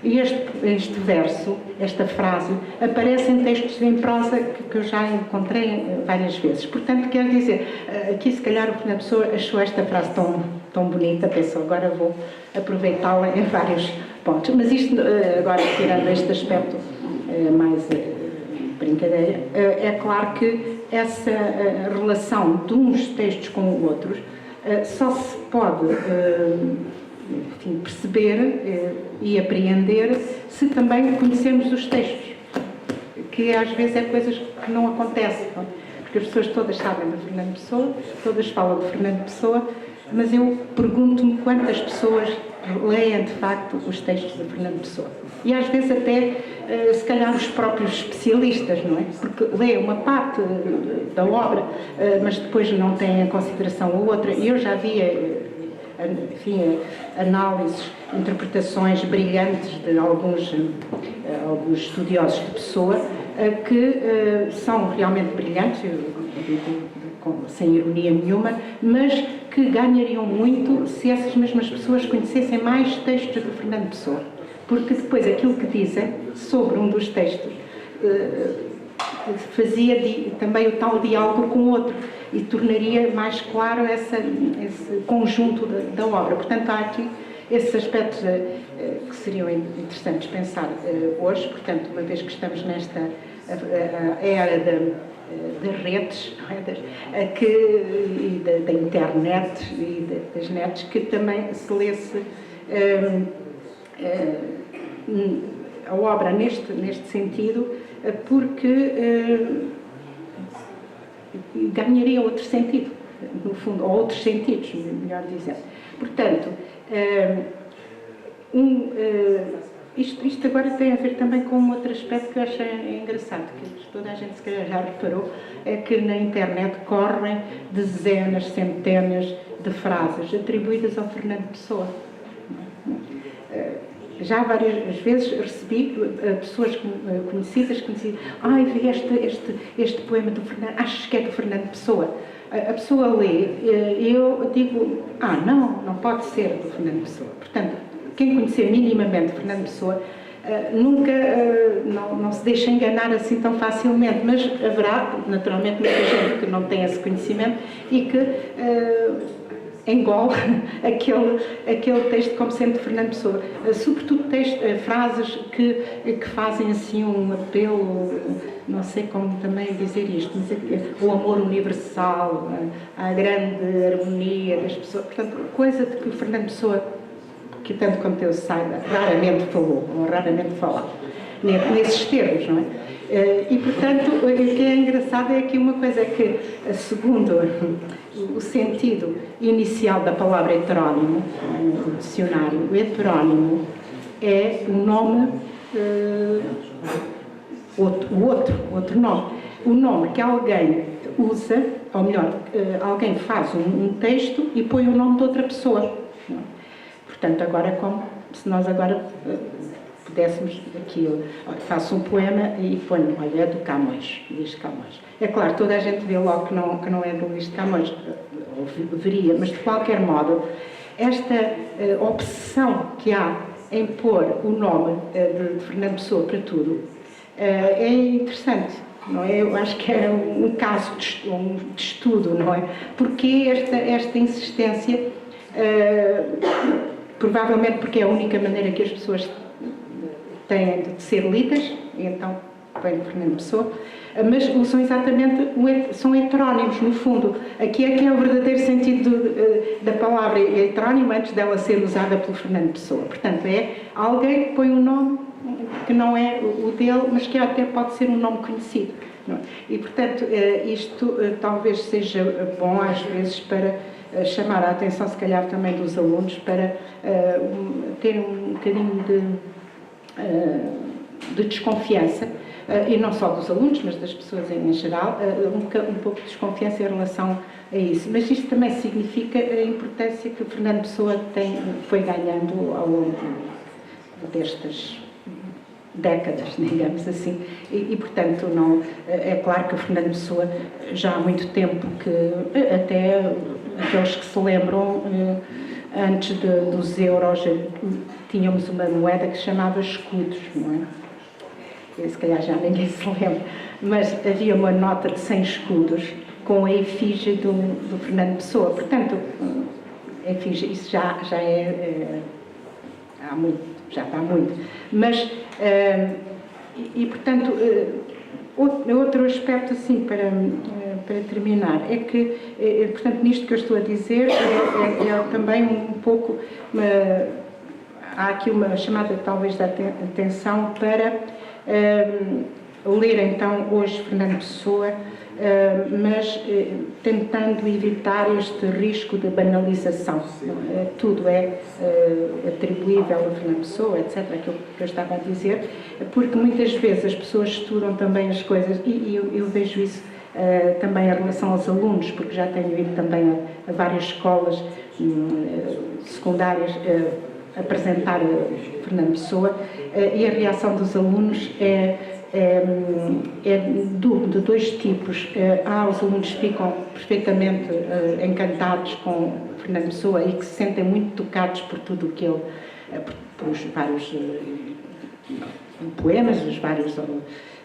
E este verso, esta frase, aparece em textos em prosa que eu já encontrei várias vezes. Portanto, quero dizer, aqui se calhar o Fernando Pessoa achou esta frase tão bonita, pensou, agora vou aproveitá-la em vários pontos. Mas isto, agora tirando este aspecto mais brincadeira, é claro que essa relação de uns textos com outros só se pode enfim, perceber e apreender se também conhecermos os textos, que às vezes é coisas que não acontecem, não? Porque as pessoas todas sabem de Fernando Pessoa, todas falam de Fernando Pessoa, mas eu pergunto-me quantas pessoas leem de facto os textos de Fernando Pessoa. E às vezes até, se calhar, os próprios especialistas, não é? Porque leem uma parte da obra, mas depois não têm em consideração a outra. E eu já vi, enfim, análises, interpretações brilhantes de alguns estudiosos de Pessoa, que são realmente brilhantes, sem ironia nenhuma, mas que ganhariam muito se essas mesmas pessoas conhecessem mais textos de Fernando Pessoa. Porque depois aquilo que dizem sobre um dos textos fazia também o tal diálogo com o outro e tornaria mais claro esse conjunto da obra. Portanto, há aqui esses aspectos que seriam interessantes pensar hoje, portanto, uma vez que estamos nesta era das redes, não é? E da internet e das nets, que também se lesse a obra neste sentido, porque ganharia outro sentido, no fundo, ou outros sentidos, melhor dizendo. Portanto, isto agora tem a ver também com um outro aspecto que eu achei engraçado, que toda a gente se calhar já reparou, é que na internet correm dezenas, centenas de frases atribuídas ao Fernando Pessoa. Já várias vezes recebi pessoas conhecidas que me diziam: ai, vi este poema do Fernando, achas que é do Fernando Pessoa? A pessoa lê e eu digo: não pode ser do Fernando Pessoa. Portanto, quem conhecer minimamente Fernando Pessoa nunca não se deixa enganar assim tão facilmente, mas haverá naturalmente muita gente que não tem esse conhecimento e que engole aquele texto como sendo de Fernando Pessoa, sobretudo frases que fazem assim um apelo, não sei como também dizer isto, mas o amor universal, a grande harmonia das pessoas, portanto, coisa de que o Fernando Pessoa, que tanto quanto eu saiba, raramente falou, ou raramente falava, nesses termos, não é? E, portanto, o que é engraçado é que uma coisa é que, segundo o sentido inicial da palavra heterónimo, no dicionário, o heterónimo é um nome, outro nome. O nome que alguém usa, ou melhor, alguém faz um texto e põe o nome de outra pessoa. Não é? Portanto, agora, como se nós agora pudéssemos aqui, eu faço um poema e ponho, olha, é do Camões, Luís de Camões. É claro, toda a gente vê logo que não é do Luís de Camões, ou veria, mas de qualquer modo, esta obsessão que há em pôr o nome de Fernando Pessoa para tudo é interessante, não é? Eu acho que é um caso de estudo, não é? Porque esta insistência, provavelmente porque é a única maneira que as pessoas têm de ser lidas, e então vem de Fernando Pessoa, mas são exatamente, são heterónimos, no fundo. Aqui é que é o verdadeiro sentido da palavra heterónimo, antes dela ser usada pelo Fernando Pessoa. Portanto, é alguém que põe um nome que não é o dele, mas que até pode ser um nome conhecido. Não é? E, portanto, isto talvez seja bom, às vezes, para chamar a atenção, se calhar, também dos alunos, para ter um bocadinho de desconfiança, e não só dos alunos, mas das pessoas em geral, um pouco de desconfiança em relação a isso. Mas isto também significa a importância que o Fernando Pessoa foi ganhando ao longo destas décadas, digamos assim, e portanto, não, é claro que o Fernando Pessoa já há muito tempo que até aqueles que se lembram, antes dos euros, tínhamos uma moeda que se chamava escudos, não é? Se calhar já ninguém se lembra, mas havia uma nota de 100 escudos com a efígie do Fernando Pessoa. Portanto, efígie, isso já é há muito, já está muito. Mas, portanto, outro aspecto, assim, para terminar, é que, portanto, nisto que eu estou a dizer, é também um pouco, há aqui uma chamada, talvez, de atenção para ler, então, hoje Fernando Pessoa, mas tentando evitar este risco de banalização. Tudo é atribuível a Fernando Pessoa, etc., aquilo que eu estava a dizer, porque muitas vezes as pessoas estudam também as coisas, e eu vejo isso também em relação aos alunos, porque já tenho ido também a várias escolas secundárias apresentar Fernando Pessoa, e a reação dos alunos é de dois tipos. Há os alunos que ficam perfeitamente encantados com Fernando Pessoa e que se sentem muito tocados por tudo o que ele, por os vários poemas,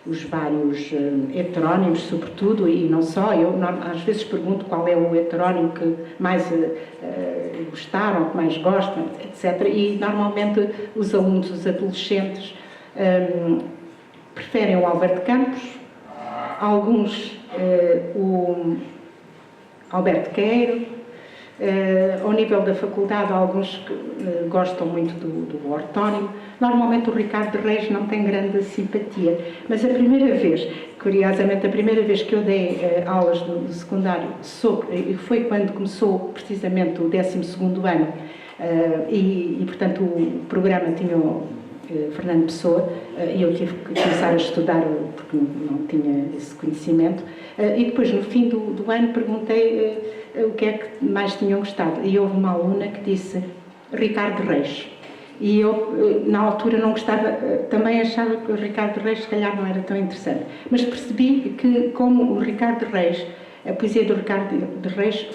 os vários heterónimos, sobretudo, e não só. Eu às vezes pergunto qual é o heterónimo que mais gostaram, que mais gostam, etc. E normalmente os alunos, os adolescentes, preferem o Alberto Campos, alguns o Alberto Queiro, ao nível da faculdade, alguns que gostam muito do ortónimo. Normalmente o Ricardo Reis não tem grande simpatia, mas a primeira vez, curiosamente, a primeira vez que eu dei aulas no secundário foi quando começou precisamente o 12º ano, e portanto o programa tinha Fernando Pessoa, e eu tive que começar a estudar porque não tinha esse conhecimento, e depois no fim do ano perguntei o que é que mais tinham gostado, e houve uma aluna que disse Ricardo Reis, e eu na altura não gostava, também achava que o Ricardo Reis se calhar não era tão interessante, mas percebi que como o Ricardo Reis, a poesia do Ricardo Reis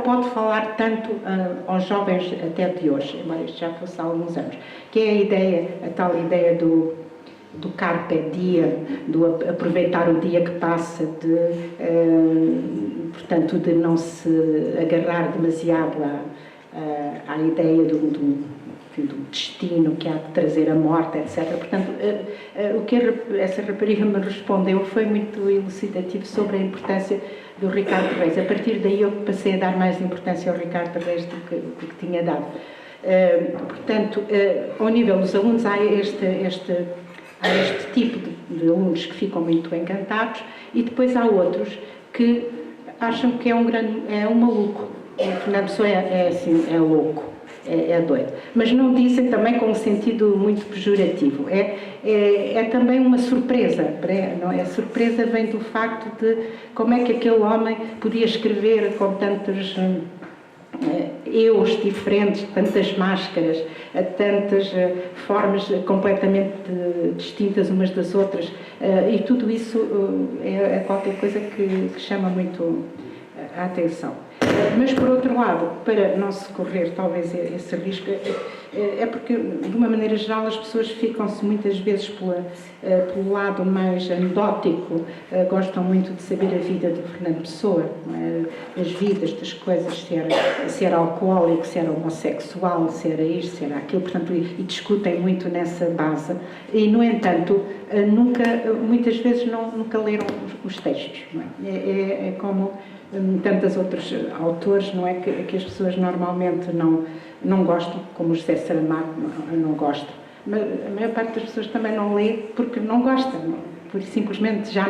pode falar tanto aos jovens até de hoje, embora isto já fosse há alguns anos, que é a tal ideia do carpe diem, do aproveitar o dia que passa, portanto, de não se agarrar demasiado à ideia do destino que há de trazer a morte, etc. Portanto, o que essa rapariga me respondeu foi muito elucidativo sobre a importância do Ricardo Reis. A partir daí eu passei a dar mais importância ao Ricardo Reis do que tinha dado. Portanto, ao nível dos alunos há este tipo de alunos que ficam muito encantados, e depois há outros que acham que é um maluco. O Fernando Pessoa é louco, é doido. Mas não dizem também com um sentido muito pejorativo. É também uma surpresa. Não é? A surpresa vem do facto de como é que aquele homem podia escrever com tantos eus diferentes, tantas máscaras, tantas formas completamente distintas umas das outras, e tudo isso é qualquer coisa que chama muito a atenção. Mas, por outro lado, para não se correr talvez esse risco, é porque, de uma maneira geral, as pessoas ficam-se muitas vezes pelo lado mais anedótico, gostam muito de saber a vida do Fernando Pessoa, as vidas das coisas, se era alcoólico, se era homossexual, se era isto, se era aquilo, portanto, e discutem muito nessa base. E, no entanto, muitas vezes nunca leram os textos. Não é? É como tantos outros autores, não é, que as pessoas normalmente não gostam, como o José Saramago não gosta. Mas a maior parte das pessoas também não lê porque não gosta, porque simplesmente já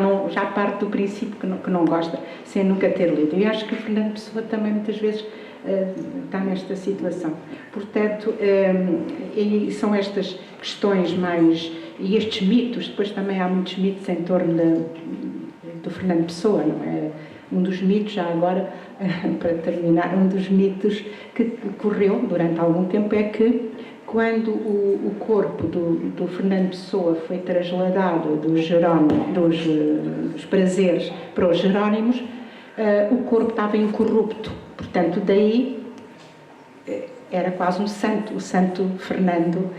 parte do princípio que não gosta, sem nunca ter lido. E acho que o Fernando Pessoa também muitas vezes está nesta situação. Portanto, e são estas questões mais, e estes mitos, depois também há muitos mitos em torno do Fernando Pessoa, não é? Um dos mitos, já agora, para terminar, um dos mitos que correu durante algum tempo é que quando o corpo do Fernando Pessoa foi trasladado dos prazeres para os Jerónimos, o corpo estava incorrupto, portanto, daí era quase um santo, o Santo Fernando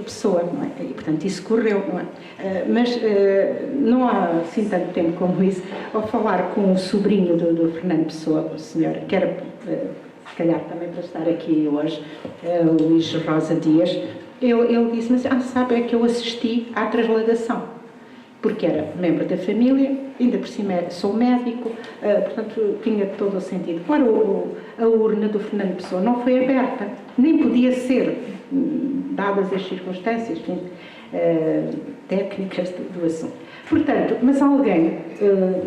Pessoa, não é? E, portanto, isso correu, não é? Mas não há assim tanto tempo como isso, ao falar com o sobrinho do Fernando Pessoa, o senhor, que era, se calhar também para estar aqui hoje, o Luís Rosa Dias, ele disse, mas sabe, é que eu assisti à trasladação, porque era membro da família, ainda por cima sou médico, portanto tinha todo o sentido. Claro, a urna do Fernando Pessoa não foi aberta, nem podia ser, dadas as circunstâncias técnicas do assunto. Portanto, mas alguém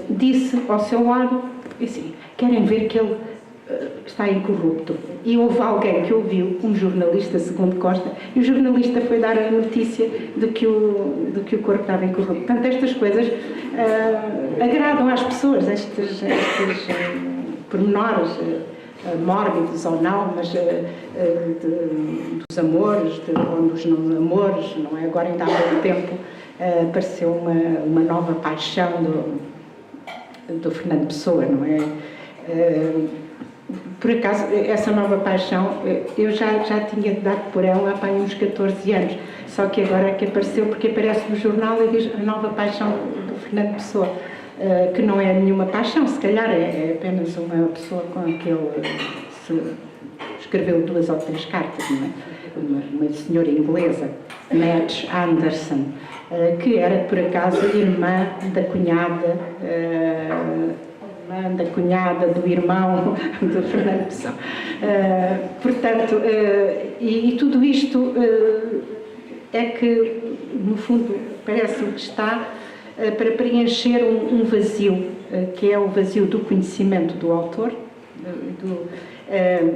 disse ao seu lado, assim, querem ver que ele está incorrupto. E houve alguém que ouviu, um jornalista, segundo Costa, e o jornalista foi dar a notícia de que o corpo estava incorrupto. Portanto, estas coisas agradam às pessoas, estes pormenores, mórbidos ou não, mas dos amores, ou dos não amores, não é? Agora, ainda há pouco tempo, apareceu uma nova paixão do Fernando Pessoa, não é? Por acaso, essa nova paixão, eu já tinha dado por ela há uns 14 anos, só que agora é que apareceu, porque aparece no jornal e diz a nova paixão do Fernando Pessoa, que não é nenhuma paixão, se calhar é apenas uma pessoa com que ele escreveu 2 ou 3 cartas, não é? Uma senhora inglesa, Madge Anderson, que era, por acaso, irmã da cunhada do irmão do Fernando Pessoa. Portanto, e tudo isto é que, no fundo, parece que está para preencher um vazio, que é o vazio do conhecimento do autor,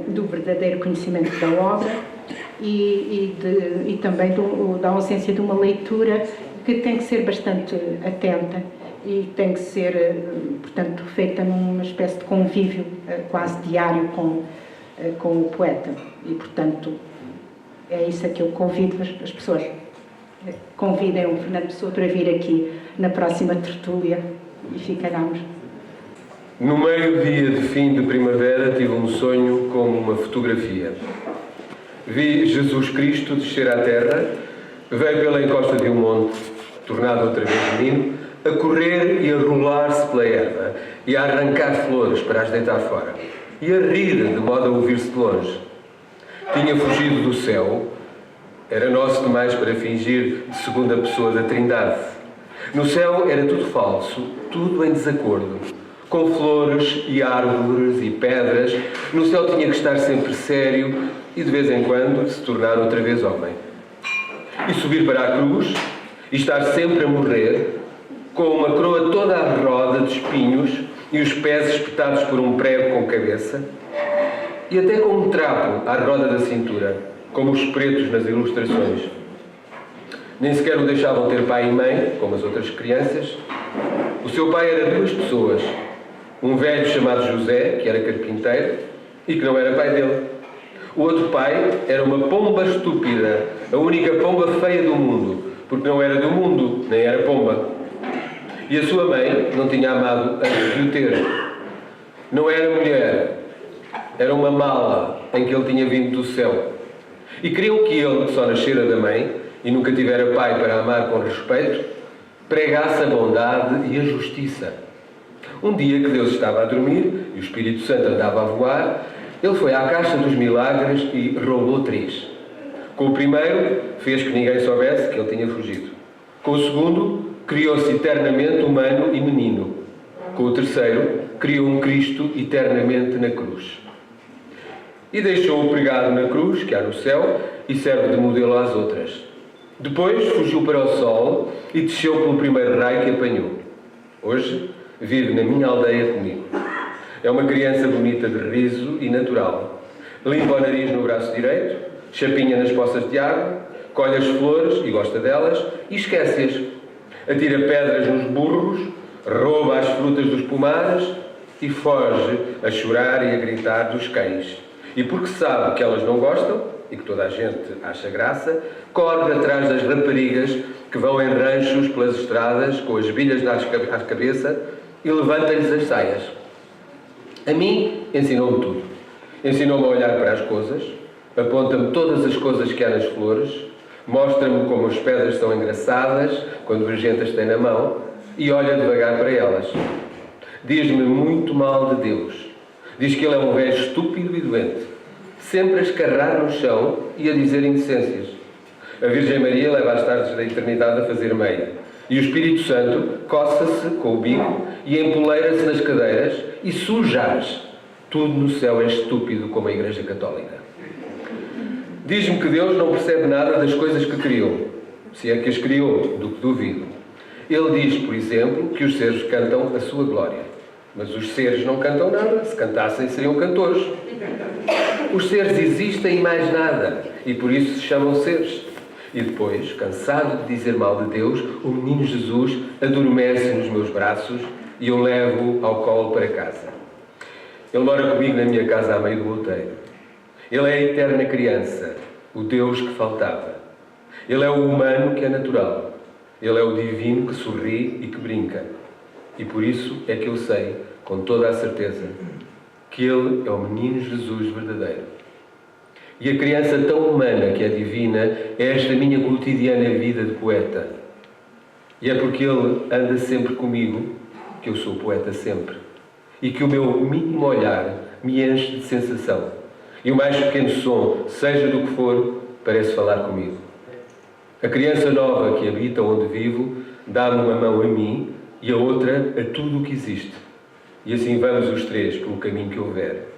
do verdadeiro conhecimento da obra e também da ausência de uma leitura que tem que ser bastante atenta e tem que ser, portanto, feita numa espécie de convívio quase diário com o poeta. E, portanto, é isso a que eu convido as pessoas. Convidem o Fernando Pessoa para vir aqui na próxima tertúlia e ficaremos. No meio-dia de fim de primavera tive um sonho como uma fotografia. Vi Jesus Cristo descer à terra, veio pela encosta de um monte, tornado outra vez menino, a correr e a rolar-se pela erva, e a arrancar flores para as deitar fora, e a rir de modo a ouvir-se de longe. Tinha fugido do céu, era nosso demais para fingir de segunda pessoa da Trindade. No céu era tudo falso, tudo em desacordo, com flores e árvores e pedras. No céu tinha que estar sempre sério e de vez em quando se tornar outra vez homem. E subir para a cruz e estar sempre a morrer, com uma coroa toda à roda de espinhos e os pés espetados por um prego com cabeça, e até com um trapo à roda da cintura, como os pretos nas ilustrações. Nem sequer o deixavam ter pai e mãe, como as outras crianças. O seu pai era 2 pessoas, um velho chamado José, que era carpinteiro, e que não era pai dele. O outro pai era uma pomba estúpida, a única pomba feia do mundo, porque não era do mundo, nem era pomba. E a sua mãe não tinha amado antes de o ter. Não era mulher, era uma mala em que ele tinha vindo do céu. E queriam que ele, que só nascera da mãe e nunca tivera pai para amar com respeito, pregasse a bondade e a justiça. Um dia que Deus estava a dormir e o Espírito Santo andava a voar, ele foi à caixa dos milagres e roubou 3. Com o primeiro, fez que ninguém soubesse que ele tinha fugido. Com o segundo, criou-se eternamente humano e menino. Com o terceiro, criou um Cristo eternamente na cruz. E deixou-o pregado na cruz, que há no céu, e serve de modelo às outras. Depois fugiu para o sol e desceu pelo primeiro raio que apanhou. Hoje vive na minha aldeia comigo. É uma criança bonita de riso e natural. Limpa o nariz no braço direito, chapinha nas poças de água, colhe as flores e gosta delas e esquece-as. Atira pedras nos burros, rouba as frutas dos pomares e foge a chorar e a gritar dos cães. E porque sabe que elas não gostam e que toda a gente acha graça, corre atrás das raparigas que vão em ranchos pelas estradas com as bilhas à cabeça e levanta-lhes as saias. A mim ensinou-me tudo. Ensinou-me a olhar para as coisas, aponta-me todas as coisas que há nas flores, mostra-me como as pedras são engraçadas quando as têm na mão e olha devagar para elas. Diz-me muito mal de Deus. Diz que ele é um velho estúpido e doente, sempre a escarrar no chão e a dizer indecências. A Virgem Maria leva as tardes da eternidade a fazer meia. E o Espírito Santo coça-se com o bico e empoleira-se nas cadeiras e suja-as. Tudo no céu é estúpido como a Igreja Católica. Diz-me que Deus não percebe nada das coisas que criou, se é que as criou, do que duvido. Ele diz, por exemplo, que os seres cantam a sua glória. Mas os seres não cantam nada. Se cantassem, seriam cantores. Os seres existem e mais nada, e por isso se chamam seres. E depois, cansado de dizer mal de Deus, o menino Jesus adormece nos meus braços e eu levo-o ao colo para casa. Ele mora comigo na minha casa a meio do outeiro. Ele é a eterna criança, o Deus que faltava. Ele é o humano que é natural. Ele é o divino que sorri e que brinca. E por isso é que eu sei, com toda a certeza, que Ele é o menino Jesus verdadeiro. E a criança tão humana que é divina é esta minha cotidiana vida de poeta. E é porque Ele anda sempre comigo que eu sou poeta sempre. E que o meu mínimo olhar me enche de sensação. E o mais pequeno som, seja do que for, parece falar comigo. A criança nova que habita onde vivo dá-me uma mão a mim e a outra a tudo o que existe. E assim vamos os três pelo caminho que houver,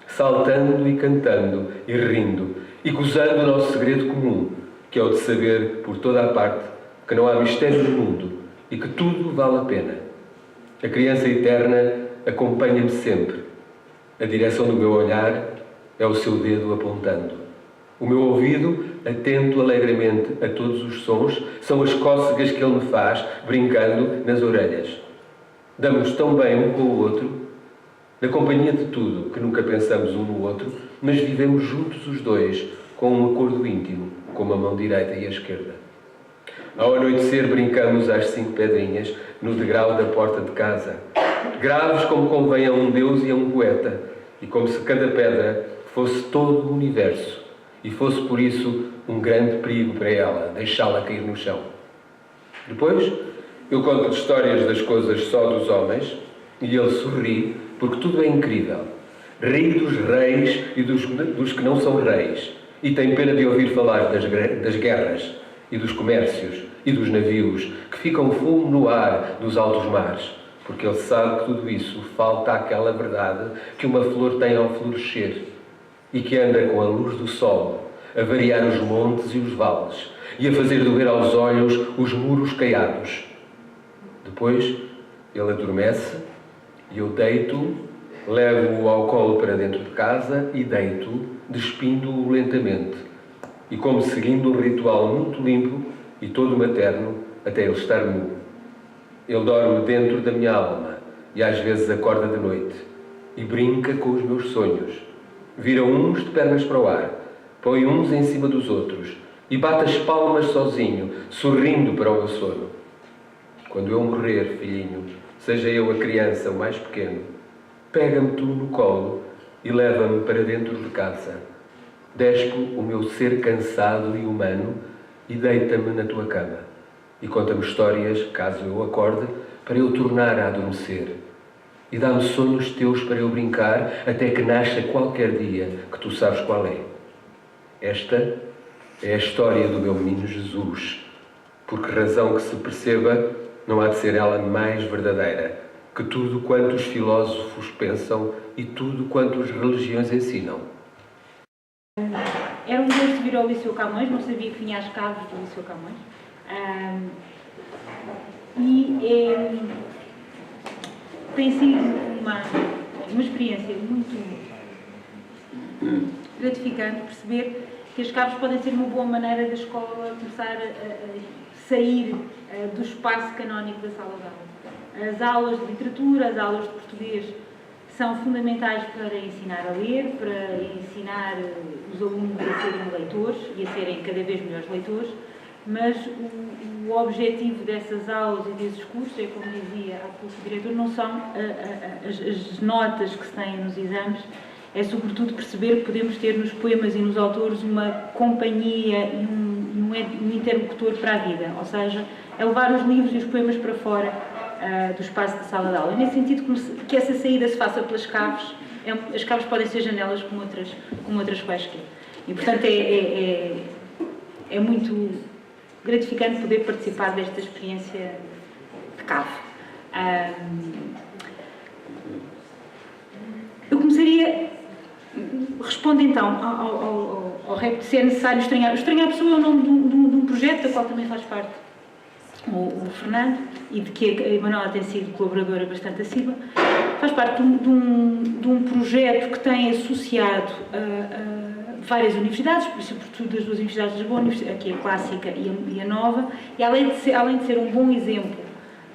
saltando e cantando e rindo e gozando o nosso segredo comum, que é o de saber por toda a parte que não há mistério no mundo e que tudo vale a pena. A criança eterna acompanha-me sempre. A direção do meu olhar é o seu dedo apontando. O meu ouvido, atento alegremente a todos os sons, são as cócegas que ele me faz, brincando nas orelhas. Damos tão bem um com o outro, na companhia de tudo, que nunca pensamos um no outro, mas vivemos juntos os dois, com um acordo íntimo, como a mão direita e a esquerda. Ao anoitecer brincamos às 5 pedrinhas, no degrau da porta de casa, graves como convém a um Deus e a um poeta, e como se cada pedra fosse todo o universo, e fosse por isso um grande perigo para ela, deixá-la cair no chão. Depois, eu conto histórias das coisas só dos homens, e ele sorri, porque tudo é incrível. Ri dos reis e dos que não são reis, e tem pena de ouvir falar das guerras, e dos comércios, e dos navios, que ficam fumo no ar dos altos mares, porque ele sabe que tudo isso falta àquela verdade que uma flor tem ao florescer, e que anda com a luz do sol, a variar os montes e os vales, e a fazer doer aos olhos os muros caiados. Depois, ele adormece, e eu deito-o, levo-o ao colo para dentro de casa e deito-o, despindo-o lentamente, e como seguindo um ritual muito limpo e todo materno, até ele estar nu. Ele dorme dentro da minha alma, e às vezes acorda de noite, e brinca com os meus sonhos. Vira uns de pernas para o ar, põe uns em cima dos outros, e bate as palmas sozinho, sorrindo para o meu sono. Quando eu morrer, filhinho, seja eu a criança, o mais pequeno, pega-me tu no colo e leva-me para dentro de casa. Despo o meu ser cansado e humano e deita-me na tua cama. E conta-me histórias, caso eu acorde, para eu tornar a adormecer. E dá-me sonhos teus para eu brincar até que nasça qualquer dia, que tu sabes qual é. Esta é a história do meu menino Jesus. Por que razão que se perceba, não há de ser ela mais verdadeira que tudo quanto os filósofos pensam e tudo quanto as religiões ensinam. Era um gosto vir ao Liceu Camões, não sabia que vinha às caves do Liceu Camões. Tem sido uma experiência muito gratificante perceber que as caves podem ser uma boa maneira da escola começar a sair do espaço canónico da sala de aula. As aulas de literatura, as aulas de português são fundamentais para ensinar a ler, para ensinar os alunos a serem leitores e a serem cada vez melhores leitores, mas o objetivo dessas aulas e desses cursos, é como dizia há pouco o diretor, não são as notas que se têm nos exames, é sobretudo perceber que podemos ter nos poemas e nos autores uma companhia e um interlocutor para a vida, ou seja, é levar os livros e os poemas para fora do espaço da sala de aula. E nesse sentido que essa saída se faça pelas caves, as caves podem ser janelas como outras quaisquer. E, portanto, é muito gratificante poder participar desta experiência de cave. Eu começaria... Respondo então ao repto se é necessário estranhar. Estranhar a pessoa é o nome de um projeto da qual também faz parte o Fernando e de que a Emanuela tem sido colaboradora bastante assídua. Faz parte de um projeto que tem associado várias universidades, sobretudo as duas universidades de Lisboa, aqui a Clássica e a Nova, e além de ser um bom exemplo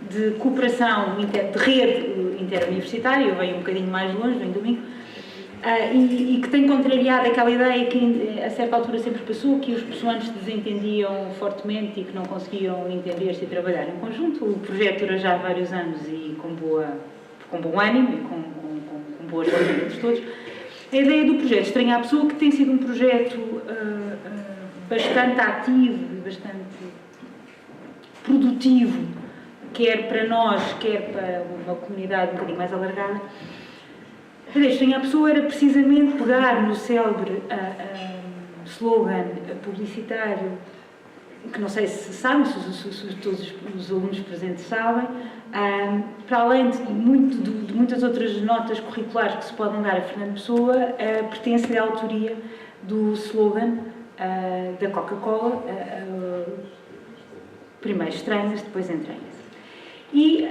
de cooperação, de rede interuniversitária, eu venho um bocadinho mais longe, venho domingo, e que tem contrariado aquela ideia que a certa altura sempre passou, que os pessoantes se desentendiam fortemente e que não conseguiam entender-se e trabalhar em conjunto. O projeto dura já vários anos e com bom ânimo e com boas relações entre todos. A ideia do projeto Estranhar a Pessoa, que tem sido um projeto bastante ativo e bastante produtivo, quer para nós, quer para uma comunidade um bocadinho mais alargada. Estranhar a Pessoa era precisamente pegar no célebre slogan publicitário, que não sei se sabem, se todos os alunos presentes sabem, para além de muitas outras notas curriculares que se podem dar a Fernando Pessoa, pertence à autoria do slogan da Coca-Cola, primeiro estranhas, depois entranhas. E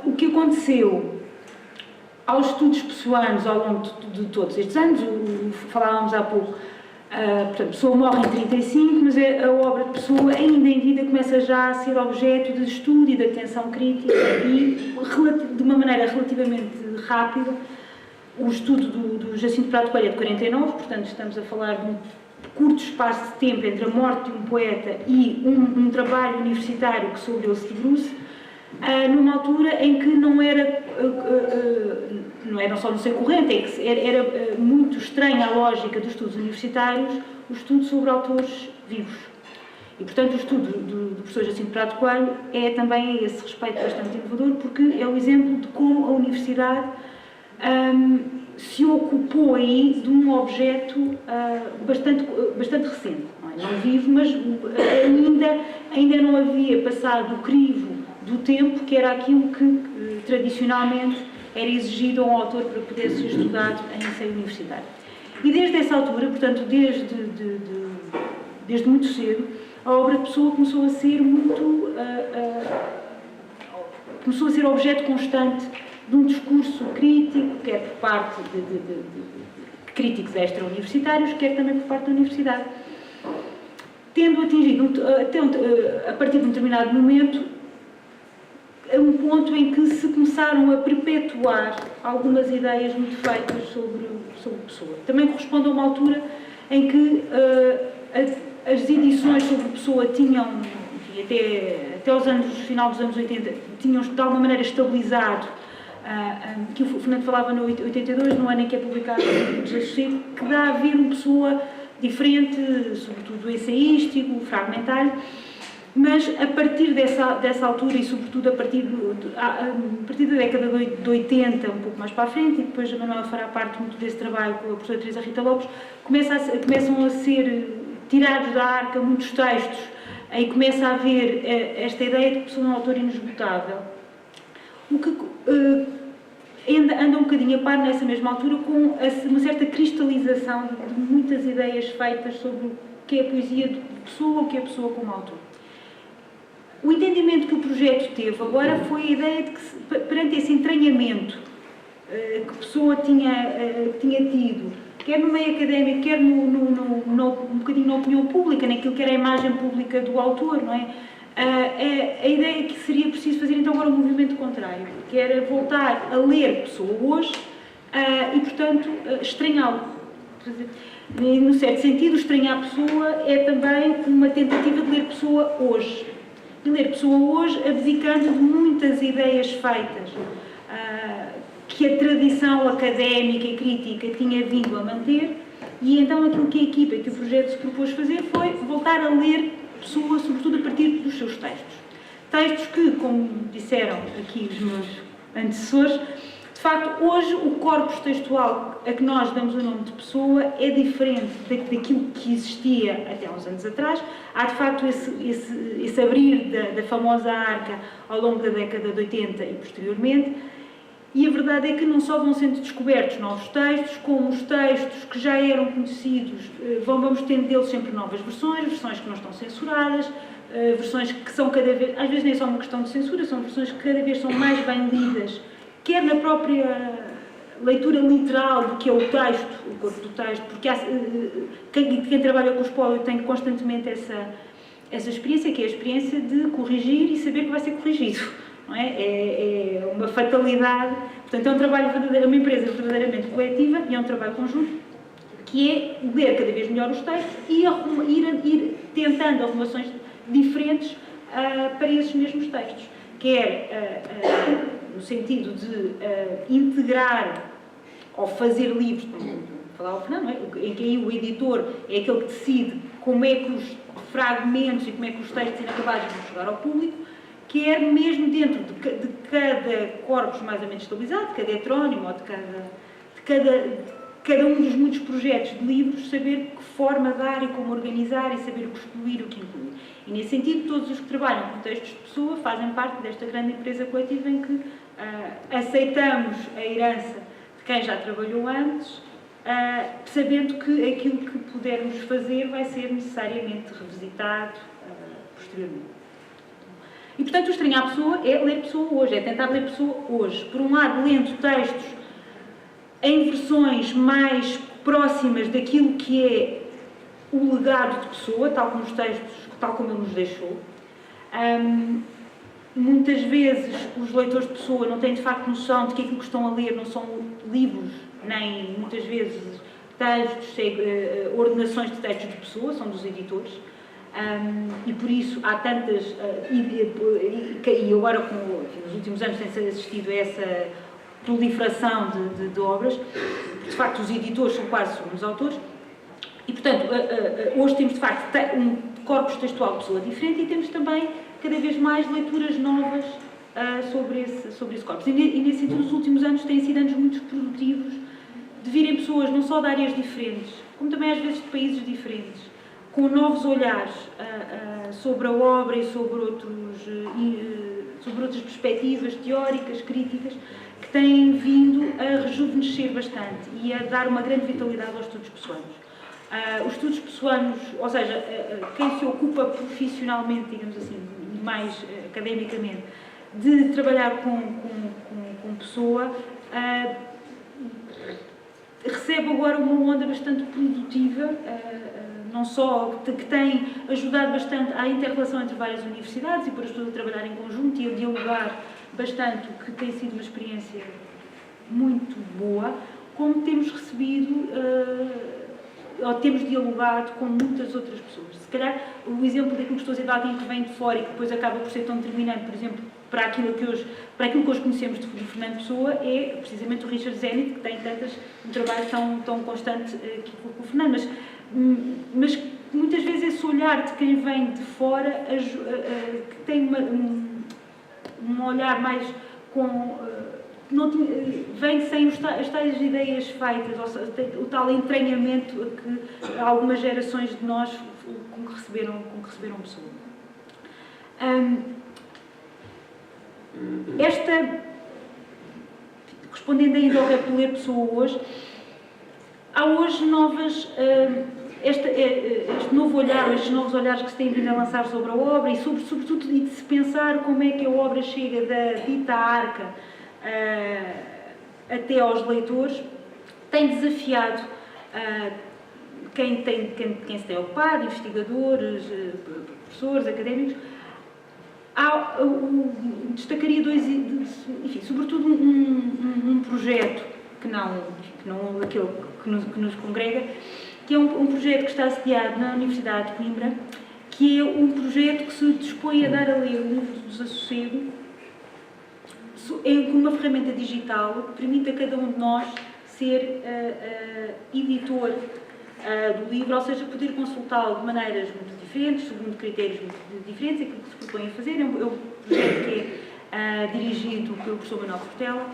o que aconteceu aos estudos pessoanos ao longo de todos estes anos, falávamos há pouco, portanto, Pessoa morre em 35, mas a obra de Pessoa, ainda em vida, começa já a ser objeto de estudo e de atenção crítica e, de uma maneira relativamente rápida, o estudo do Jacinto Prado Coelho é de 49, portanto estamos a falar de um curto espaço de tempo entre a morte de um poeta e um trabalho universitário que sobre ele se debruça, numa altura em que não era só no seio corrente, era muito estranha a lógica dos estudos universitários, o estudo sobre autores vivos. E, portanto, o estudo do professor Jacinto Prado Coelho é também, a esse respeito, bastante inovador, porque é o exemplo de como a universidade se ocupou aí de um objeto bastante recente. Não vivo, mas ainda não havia passado o crivo do tempo, que era aquilo que tradicionalmente era exigido a um autor para poder ser estudado em seio universitário. E desde essa altura, portanto, desde muito cedo, a obra de Pessoa começou a ser objeto constante de um discurso crítico, quer por parte de críticos extra-universitários, quer também por parte da universidade. Tendo atingido, a partir de um determinado momento, um ponto em que se começaram a perpetuar algumas ideias muito feitas sobre Pessoa. Também corresponde a uma altura em que as edições sobre Pessoa tinham, até aos final dos anos 80, tinham de alguma maneira estabilizado, que o Fernando falava no 82, no ano em que é publicado o Desassossego, que dá a ver uma Pessoa diferente, sobretudo ensaístico, fragmentário. Mas a partir dessa altura e sobretudo a partir da década de 80, um pouco mais para a frente, e depois a Manuela fará parte muito desse trabalho com a professora Teresa Rita Lopes, começam a ser tirados da arca muitos textos, aí começa a haver esta ideia de que Pessoa é um autor inesgotável. O que anda um bocadinho a par nessa mesma altura com uma certa cristalização de muitas ideias feitas sobre o que é a poesia de Pessoa, o que é Pessoa como autor. O entendimento que o projeto teve agora foi a ideia de que, perante esse entranhamento que a Pessoa tinha tido, quer no meio académico, quer um bocadinho na opinião pública, naquilo que era a imagem pública do autor, não é? A ideia que seria preciso fazer então agora um movimento contrário, que era voltar a ler Pessoa hoje e, portanto, estranhá-lo. No certo sentido, estranhar a Pessoa é também uma tentativa de ler Pessoa hoje. De ler Pessoa hoje, abdicando de muitas ideias feitas, que a tradição académica e crítica tinha vindo a manter, e então aquilo que a equipa, que o projeto se propôs fazer foi voltar a ler Pessoa, sobretudo a partir dos seus textos. Textos que, como disseram aqui os meus antecessores, de facto, hoje o corpus textual a que nós damos o nome de Pessoa é diferente daquilo que existia até uns anos atrás. Há, de facto, esse abrir da famosa arca ao longo da década de 80 e posteriormente. E a verdade é que não só vão sendo descobertos novos textos, como os textos que já eram conhecidos, vamos tendo deles sempre novas versões que não estão censuradas, versões que são cada vez, às vezes nem é só uma questão de censura, são versões que cada vez são mais bem lidas, quer na própria leitura literal do que é o texto, o corpo do texto, porque quem trabalha com o espólio tem constantemente essa experiência, que é a experiência de corrigir e saber que vai ser corrigido. Não é? É uma fatalidade. Portanto, é um trabalho verdadeiro, uma empresa verdadeiramente coletiva e é um trabalho conjunto, que é ler cada vez melhor os textos e ir tentando arrumações diferentes para esses mesmos textos. Quer no sentido de integrar ou fazer livros, falar ao Fernando, não é? Em que aí o editor é aquele que decide como é que os fragmentos e como é que os textos inacabados vão chegar ao público, quer mesmo dentro de cada corpus mais ou menos estabilizado, de cada heterónimo ou de cada um dos muitos projetos de livros, saber que forma dar e como organizar e saber o que excluir e o que incluir. E nesse sentido, todos os que trabalham com textos de Pessoa fazem parte desta grande empresa coletiva em que aceitamos a herança de quem já trabalhou antes, sabendo que aquilo que pudermos fazer vai ser necessariamente revisitado posteriormente. E, portanto, o Estranho à Pessoa é ler Pessoa hoje, é tentar ler Pessoa hoje. Por um lado, lendo textos em versões mais próximas daquilo que é o legado de Pessoa, tal como os textos, tal como ele nos deixou. Muitas vezes os leitores de Pessoa não têm de facto noção de que aquilo que estão a ler não são livros, nem muitas vezes textos, ordenações de textos de Pessoa, são dos editores. E por isso há tantas, e agora nos últimos anos tem-se assistido a essa proliferação de obras, de facto os editores são quase os autores, e portanto hoje temos de facto um corpus textual de Pessoa diferente e temos também cada vez mais leituras novas sobre esse corpus. E nesse sentido os últimos anos têm sido anos muito produtivos de virem pessoas não só de áreas diferentes, como também às vezes de países diferentes, com novos olhares sobre a obra e sobre outras perspectivas teóricas, críticas, que têm vindo a rejuvenescer bastante e a dar uma grande vitalidade aos estudos pessoanos. Os estudos pessoanos, ou seja, quem se ocupa profissionalmente, digamos assim, mais academicamente, de trabalhar com pessoa, recebe agora uma onda bastante produtiva, não só que tem ajudado bastante à inter-relação entre várias universidades e por as pessoas a trabalhar em conjunto e a dialogar bastante, o que tem sido uma experiência muito boa, como temos recebido ou temos dialogado com muitas outras pessoas. Se calhar o exemplo daquilo que estou a dizer de alguém que vem de fora e que depois acaba por ser tão determinante, por exemplo, para aquilo que hoje conhecemos de Fernando Pessoa, é precisamente o Richard Zenit, que tem um trabalho tão constante aqui com o Fernando, mas muitas vezes esse olhar de quem vem de fora, que tem um olhar mais vem sem as tais ideias feitas, ou seja, o tal entranhamento que algumas gerações de nós com que receberam Pessoa. Respondendo ainda ao rap de ler Pessoa hoje, há hoje novas, este novo olhar, estes novos olhares que se têm vindo a lançar sobre a obra e sobretudo de se pensar como é que a obra chega da dita arca até aos leitores, tem desafiado quem se tem ocupado, investigadores, professores, académicos. Destacaria enfim, sobretudo um projeto que não aquele que nos congrega, que é um projeto que está sediado na Universidade de Coimbra, que é um projeto que se dispõe a dar a ler o livro do Desassossego com uma ferramenta digital que permite a cada um de nós ser editor do livro, ou seja, poder consultá-lo de maneiras muito diferentes, segundo critérios muito diferentes, aquilo que se propõe a fazer. É um projeto que é dirigido pelo professor Manuel Portela.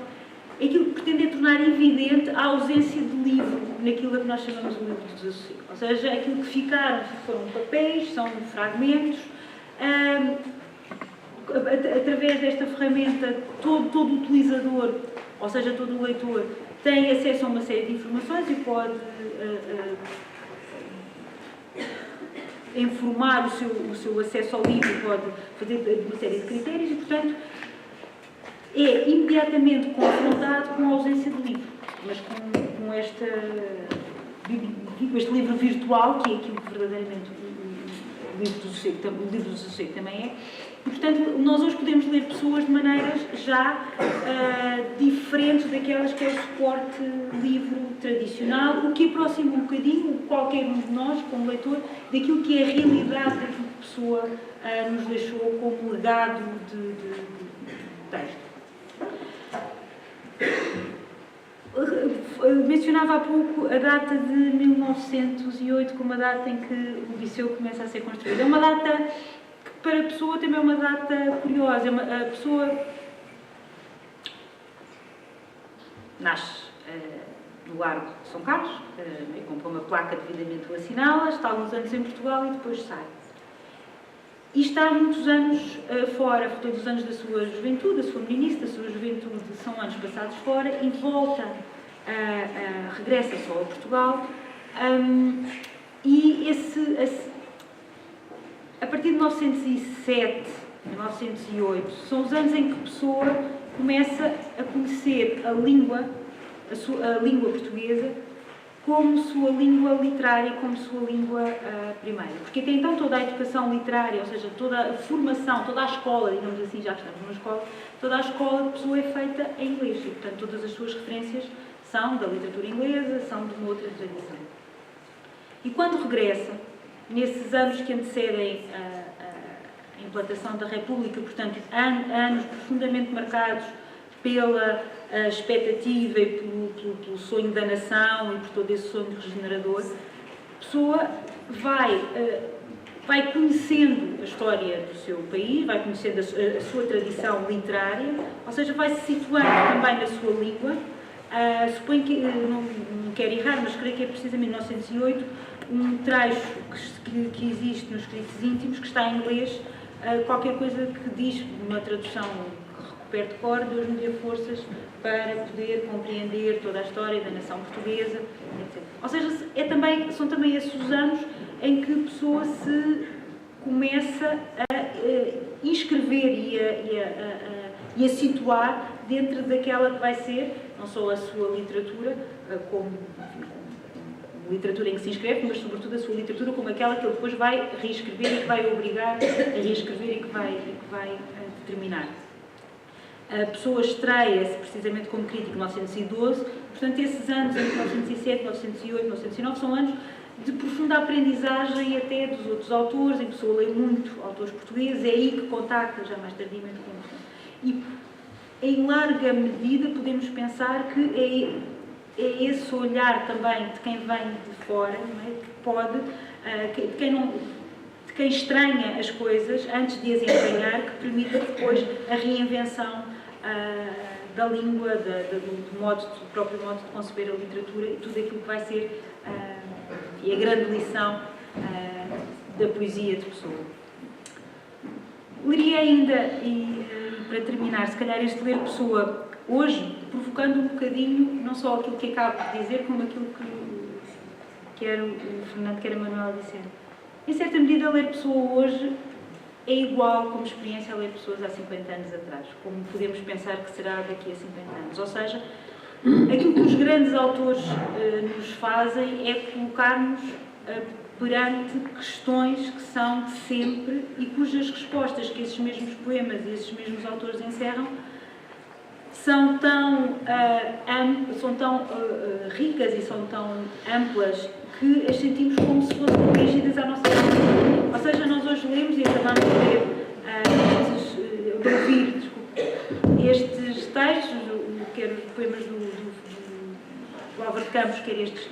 Aquilo que pretende é tornar evidente a ausência de livro naquilo que nós chamamos de livro de desassossego. Ou seja, aquilo que ficaram foram papéis, são fragmentos. Através desta ferramenta, todo o utilizador, ou seja, todo o leitor, tem acesso a uma série de informações e pode informar o seu acesso ao livro, pode fazer uma série de critérios e, portanto, é imediatamente confrontado com a ausência de livro, mas com este livro virtual, que é aquilo que verdadeiramente o livro do desassossego também é. E, portanto, nós hoje podemos ler pessoas de maneiras já diferentes daquelas que é o suporte livro tradicional, o que aproxima um bocadinho qualquer um de nós, como leitor, daquilo que é a realidade daquilo que a pessoa nos deixou como legado de texto. Mencionava há pouco a data de 1908 como a data em que o Liceu começa a ser construído. É uma data que para a pessoa também é uma data curiosa. A pessoa nasce no Largo de São Carlos, compra uma placa devidamente o assinala, está alguns anos em Portugal e depois sai. E está muitos anos fora, todos os anos da sua juventude, da sua meninice, da sua juventude, são anos passados fora e volta, regressa só a Portugal. A partir de 1907, 1908, são os anos em que a pessoa começa a conhecer a língua portuguesa como sua língua literária, como sua língua primeira. Porque até então toda a educação literária, ou seja, toda a formação, toda a escola, digamos assim, já que estamos numa escola, toda a escola de pessoa é feita em inglês e, portanto, todas as suas referências são da literatura inglesa, são de uma outra tradição. E quando regressa, nesses anos que antecedem a implantação da República, portanto, anos profundamente marcados pela expectativa e pelo sonho da nação e por todo esse sonho regenerador, a pessoa vai conhecendo a história do seu país, vai conhecendo a sua tradição literária, ou seja, vai se situando também na sua língua. Suponho que, não quero errar, mas creio que é precisamente em 1908, um trecho que existe nos escritos íntimos, que está em inglês, qualquer coisa que diz, numa tradução perto de cor, Deus me dê forças para poder compreender toda a história da nação portuguesa, etc. Ou seja, são também esses os anos em que a pessoa se começa a inscrever e a situar dentro daquela que vai ser, não só a sua literatura, como literatura em que se inscreve, mas sobretudo a sua literatura como aquela que ele depois vai reescrever e que vai obrigar a reescrever e que vai determinar. A pessoa estreia-se precisamente como crítico em 1912, portanto esses anos, entre 1907, 1908, 1909, são anos de profunda aprendizagem até dos outros autores, em que a pessoa lê muito autores portugueses, é aí que contacta já mais tardiamente com eles. E em larga medida podemos pensar que é esse olhar também de quem vem de fora, não é? Que pode, de quem estranha as coisas antes de as entranhar, que permite depois a reinvenção da língua, do próprio modo de conceber a literatura e tudo aquilo que vai ser e a grande lição da poesia de Pessoa. Leria ainda, e para terminar, se calhar este ler Pessoa hoje, provocando um bocadinho, não só aquilo que acabo de dizer, como aquilo que era o Fernando, que era Manuel disser. Em certa medida, ler Pessoa hoje é igual como experiência a ler pessoas há 50 anos atrás, como podemos pensar que será daqui a 50 anos. Ou seja, aquilo que os grandes autores nos fazem é colocar-nos perante questões que são de sempre e cujas respostas que esses mesmos poemas e esses mesmos autores encerram são tão ricas e são tão amplas que as sentimos como se fossem dirigidas à nossa vida. Ou seja, nós hoje lemos e acabamos de ler, de ouvir estes Campos, quer este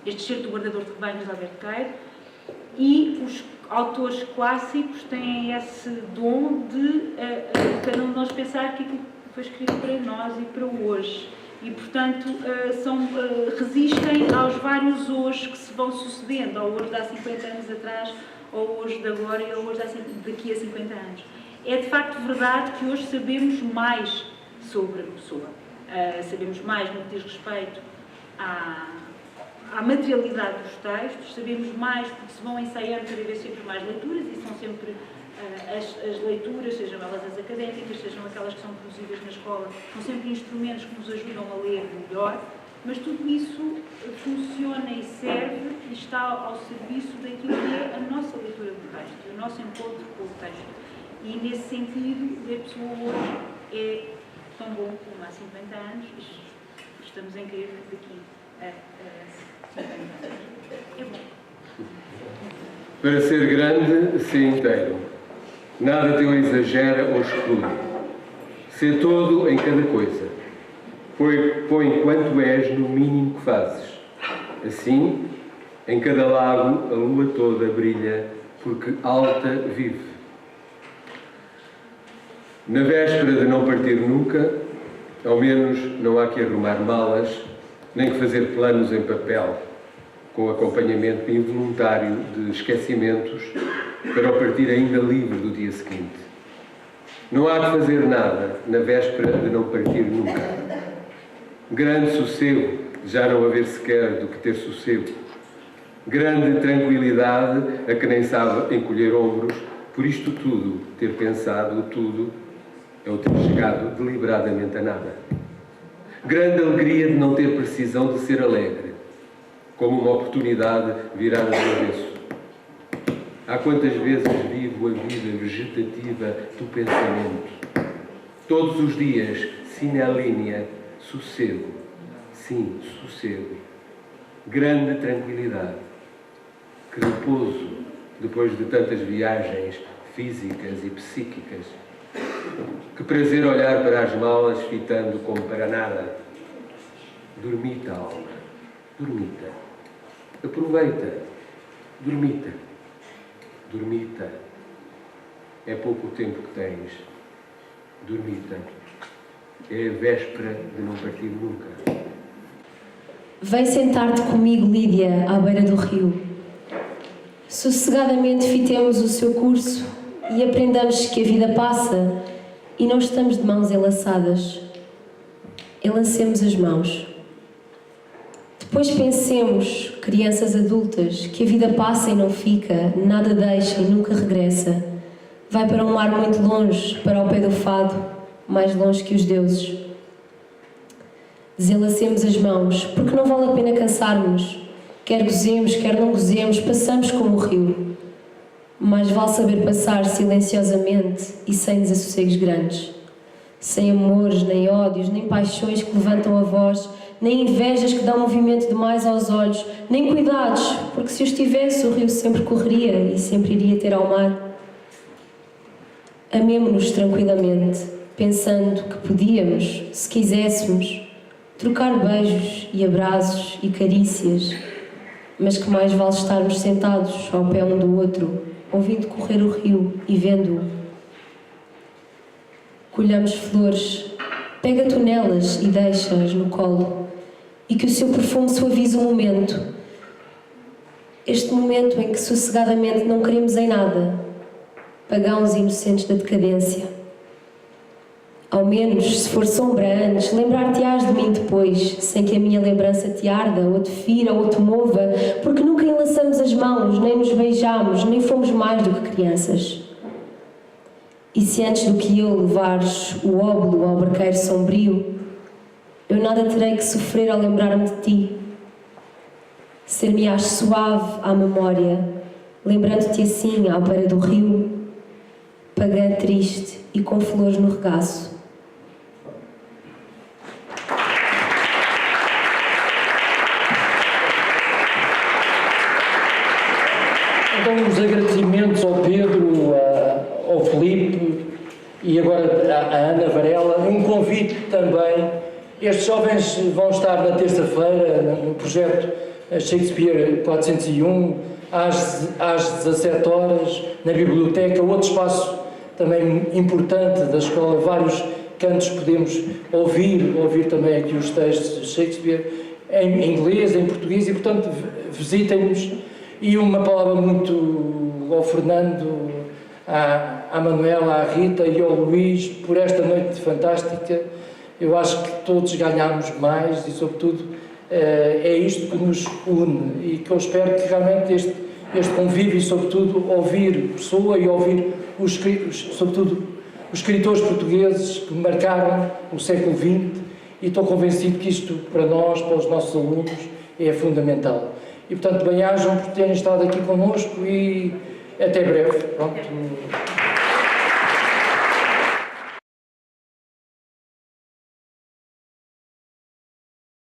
excerto do Guardador de Rebanhos de Alberto Queiro, e os autores clássicos têm esse dom de cada um de nós pensar que aquilo foi escrito para nós e para hoje. E, portanto, resistem aos vários hoje que se vão sucedendo, ao hoje de há 50 anos atrás, ao hoje de agora e ao hoje daqui a 50 anos. É de facto verdade que hoje sabemos mais sobre a pessoa. Sabemos mais no que diz respeito à materialidade dos textos, sabemos mais porque se vão ensaiando cada vez sempre mais leituras e são sempre as leituras, sejam elas as académicas, sejam aquelas que são produzidas na escola, são sempre instrumentos que nos ajudam a ler melhor, mas tudo isso funciona e serve e está ao serviço daquilo que é a nossa leitura do texto, o nosso encontro com o texto. E nesse sentido, ler pessoa hoje é tão bom como há 50 anos, e estamos em crer que daqui a 50 anos é bom. Para ser grande, se inteiro. Nada te o exagera ou exclui. Sê todo em cada coisa. Põe quanto és no mínimo que fazes. Assim, em cada lago a lua toda brilha, porque alta vive. Na véspera de não partir nunca, ao menos não há que arrumar malas, nem que fazer planos em papel, com acompanhamento involuntário de esquecimentos, para o partir ainda livre do dia seguinte. Não há de fazer nada na véspera de não partir nunca. Grande sossego, já não haver sequer do que ter sossego. Grande tranquilidade, a que nem sabe encolher ombros, por isto tudo, ter pensado tudo, é o ter chegado deliberadamente a nada. Grande alegria de não ter precisão de ser alegre, como uma oportunidade virada do avesso. Há quantas vezes vivo a vida vegetativa do pensamento? Todos os dias, sine linea, sossego. Sim, sossego. Grande tranquilidade. Que repouso, depois de tantas viagens físicas e psíquicas. Que prazer olhar para as malas fitando como para nada. Dormita, alma. Dormita. Aproveita. Dormita. Dormita. É pouco o tempo que tens. Dormita. É a véspera de não partir nunca. Vem sentar-te comigo, Lídia, à beira do rio. Sossegadamente fitemos o seu curso e aprendamos que a vida passa e não estamos de mãos enlaçadas. Enlacemos as mãos. Depois pensemos, crianças adultas, que a vida passa e não fica, nada deixa e nunca regressa. Vai para um mar muito longe, para o pé do fado, mais longe que os deuses. Desenlacemos as mãos, porque não vale a pena cansarmos. Quer gozemos, quer não gozemos, passamos como o rio. Mais vale saber passar silenciosamente e sem desassossegos grandes. Sem amores, nem ódios, nem paixões que levantam a voz, nem invejas que dão movimento demais aos olhos, nem cuidados, porque se os tivesse o rio sempre correria e sempre iria ter ao mar. Amemo-nos tranquilamente, pensando que podíamos, se quiséssemos, trocar beijos e abraços e carícias, mas que mais vale estarmos sentados ao pé um do outro, ouvindo correr o rio e vendo-o. Colhamos flores, pega-te nelas e deixa-as no colo, e que o seu perfume suavize o momento. Este momento em que sossegadamente não queremos em nada, pagãos inocentes da decadência. Ao menos, se for sombra antes, lembrar-te-ás de mim depois, sem que a minha lembrança te arda, ou te fira, ou te mova, porque nunca enlaçamos as mãos, nem nos beijamos, nem fomos mais do que crianças. E se antes do que eu levares o óbolo ao barqueiro sombrio, eu nada terei que sofrer ao lembrar-me de ti. Ser-me-ás suave à memória, lembrando-te assim à beira do rio, pagã triste e com flores no regaço. Então, os agradecimentos ao Pedro, ao Filipe e agora à Ana Varela, um convite também. Estes jovens vão estar na terça-feira no projeto Shakespeare 401, às 17 horas, na biblioteca, outro espaço também importante da escola, vários cantos podemos ouvir também aqui os textos de Shakespeare, em inglês, em português, e portanto visitem-nos. E uma palavra muito ao Fernando, à Manuela, à Rita e ao Luís, por esta noite fantástica. Eu acho que todos ganhamos mais e, sobretudo, é isto que nos une e que eu espero que realmente este convívio e, sobretudo, ouvir Pessoa e ouvir, sobretudo, os escritores portugueses que marcaram o século XX, e estou convencido que isto, para nós, para os nossos alunos, é fundamental. E, portanto, bem-ajam por terem estado aqui connosco e até breve. Pronto.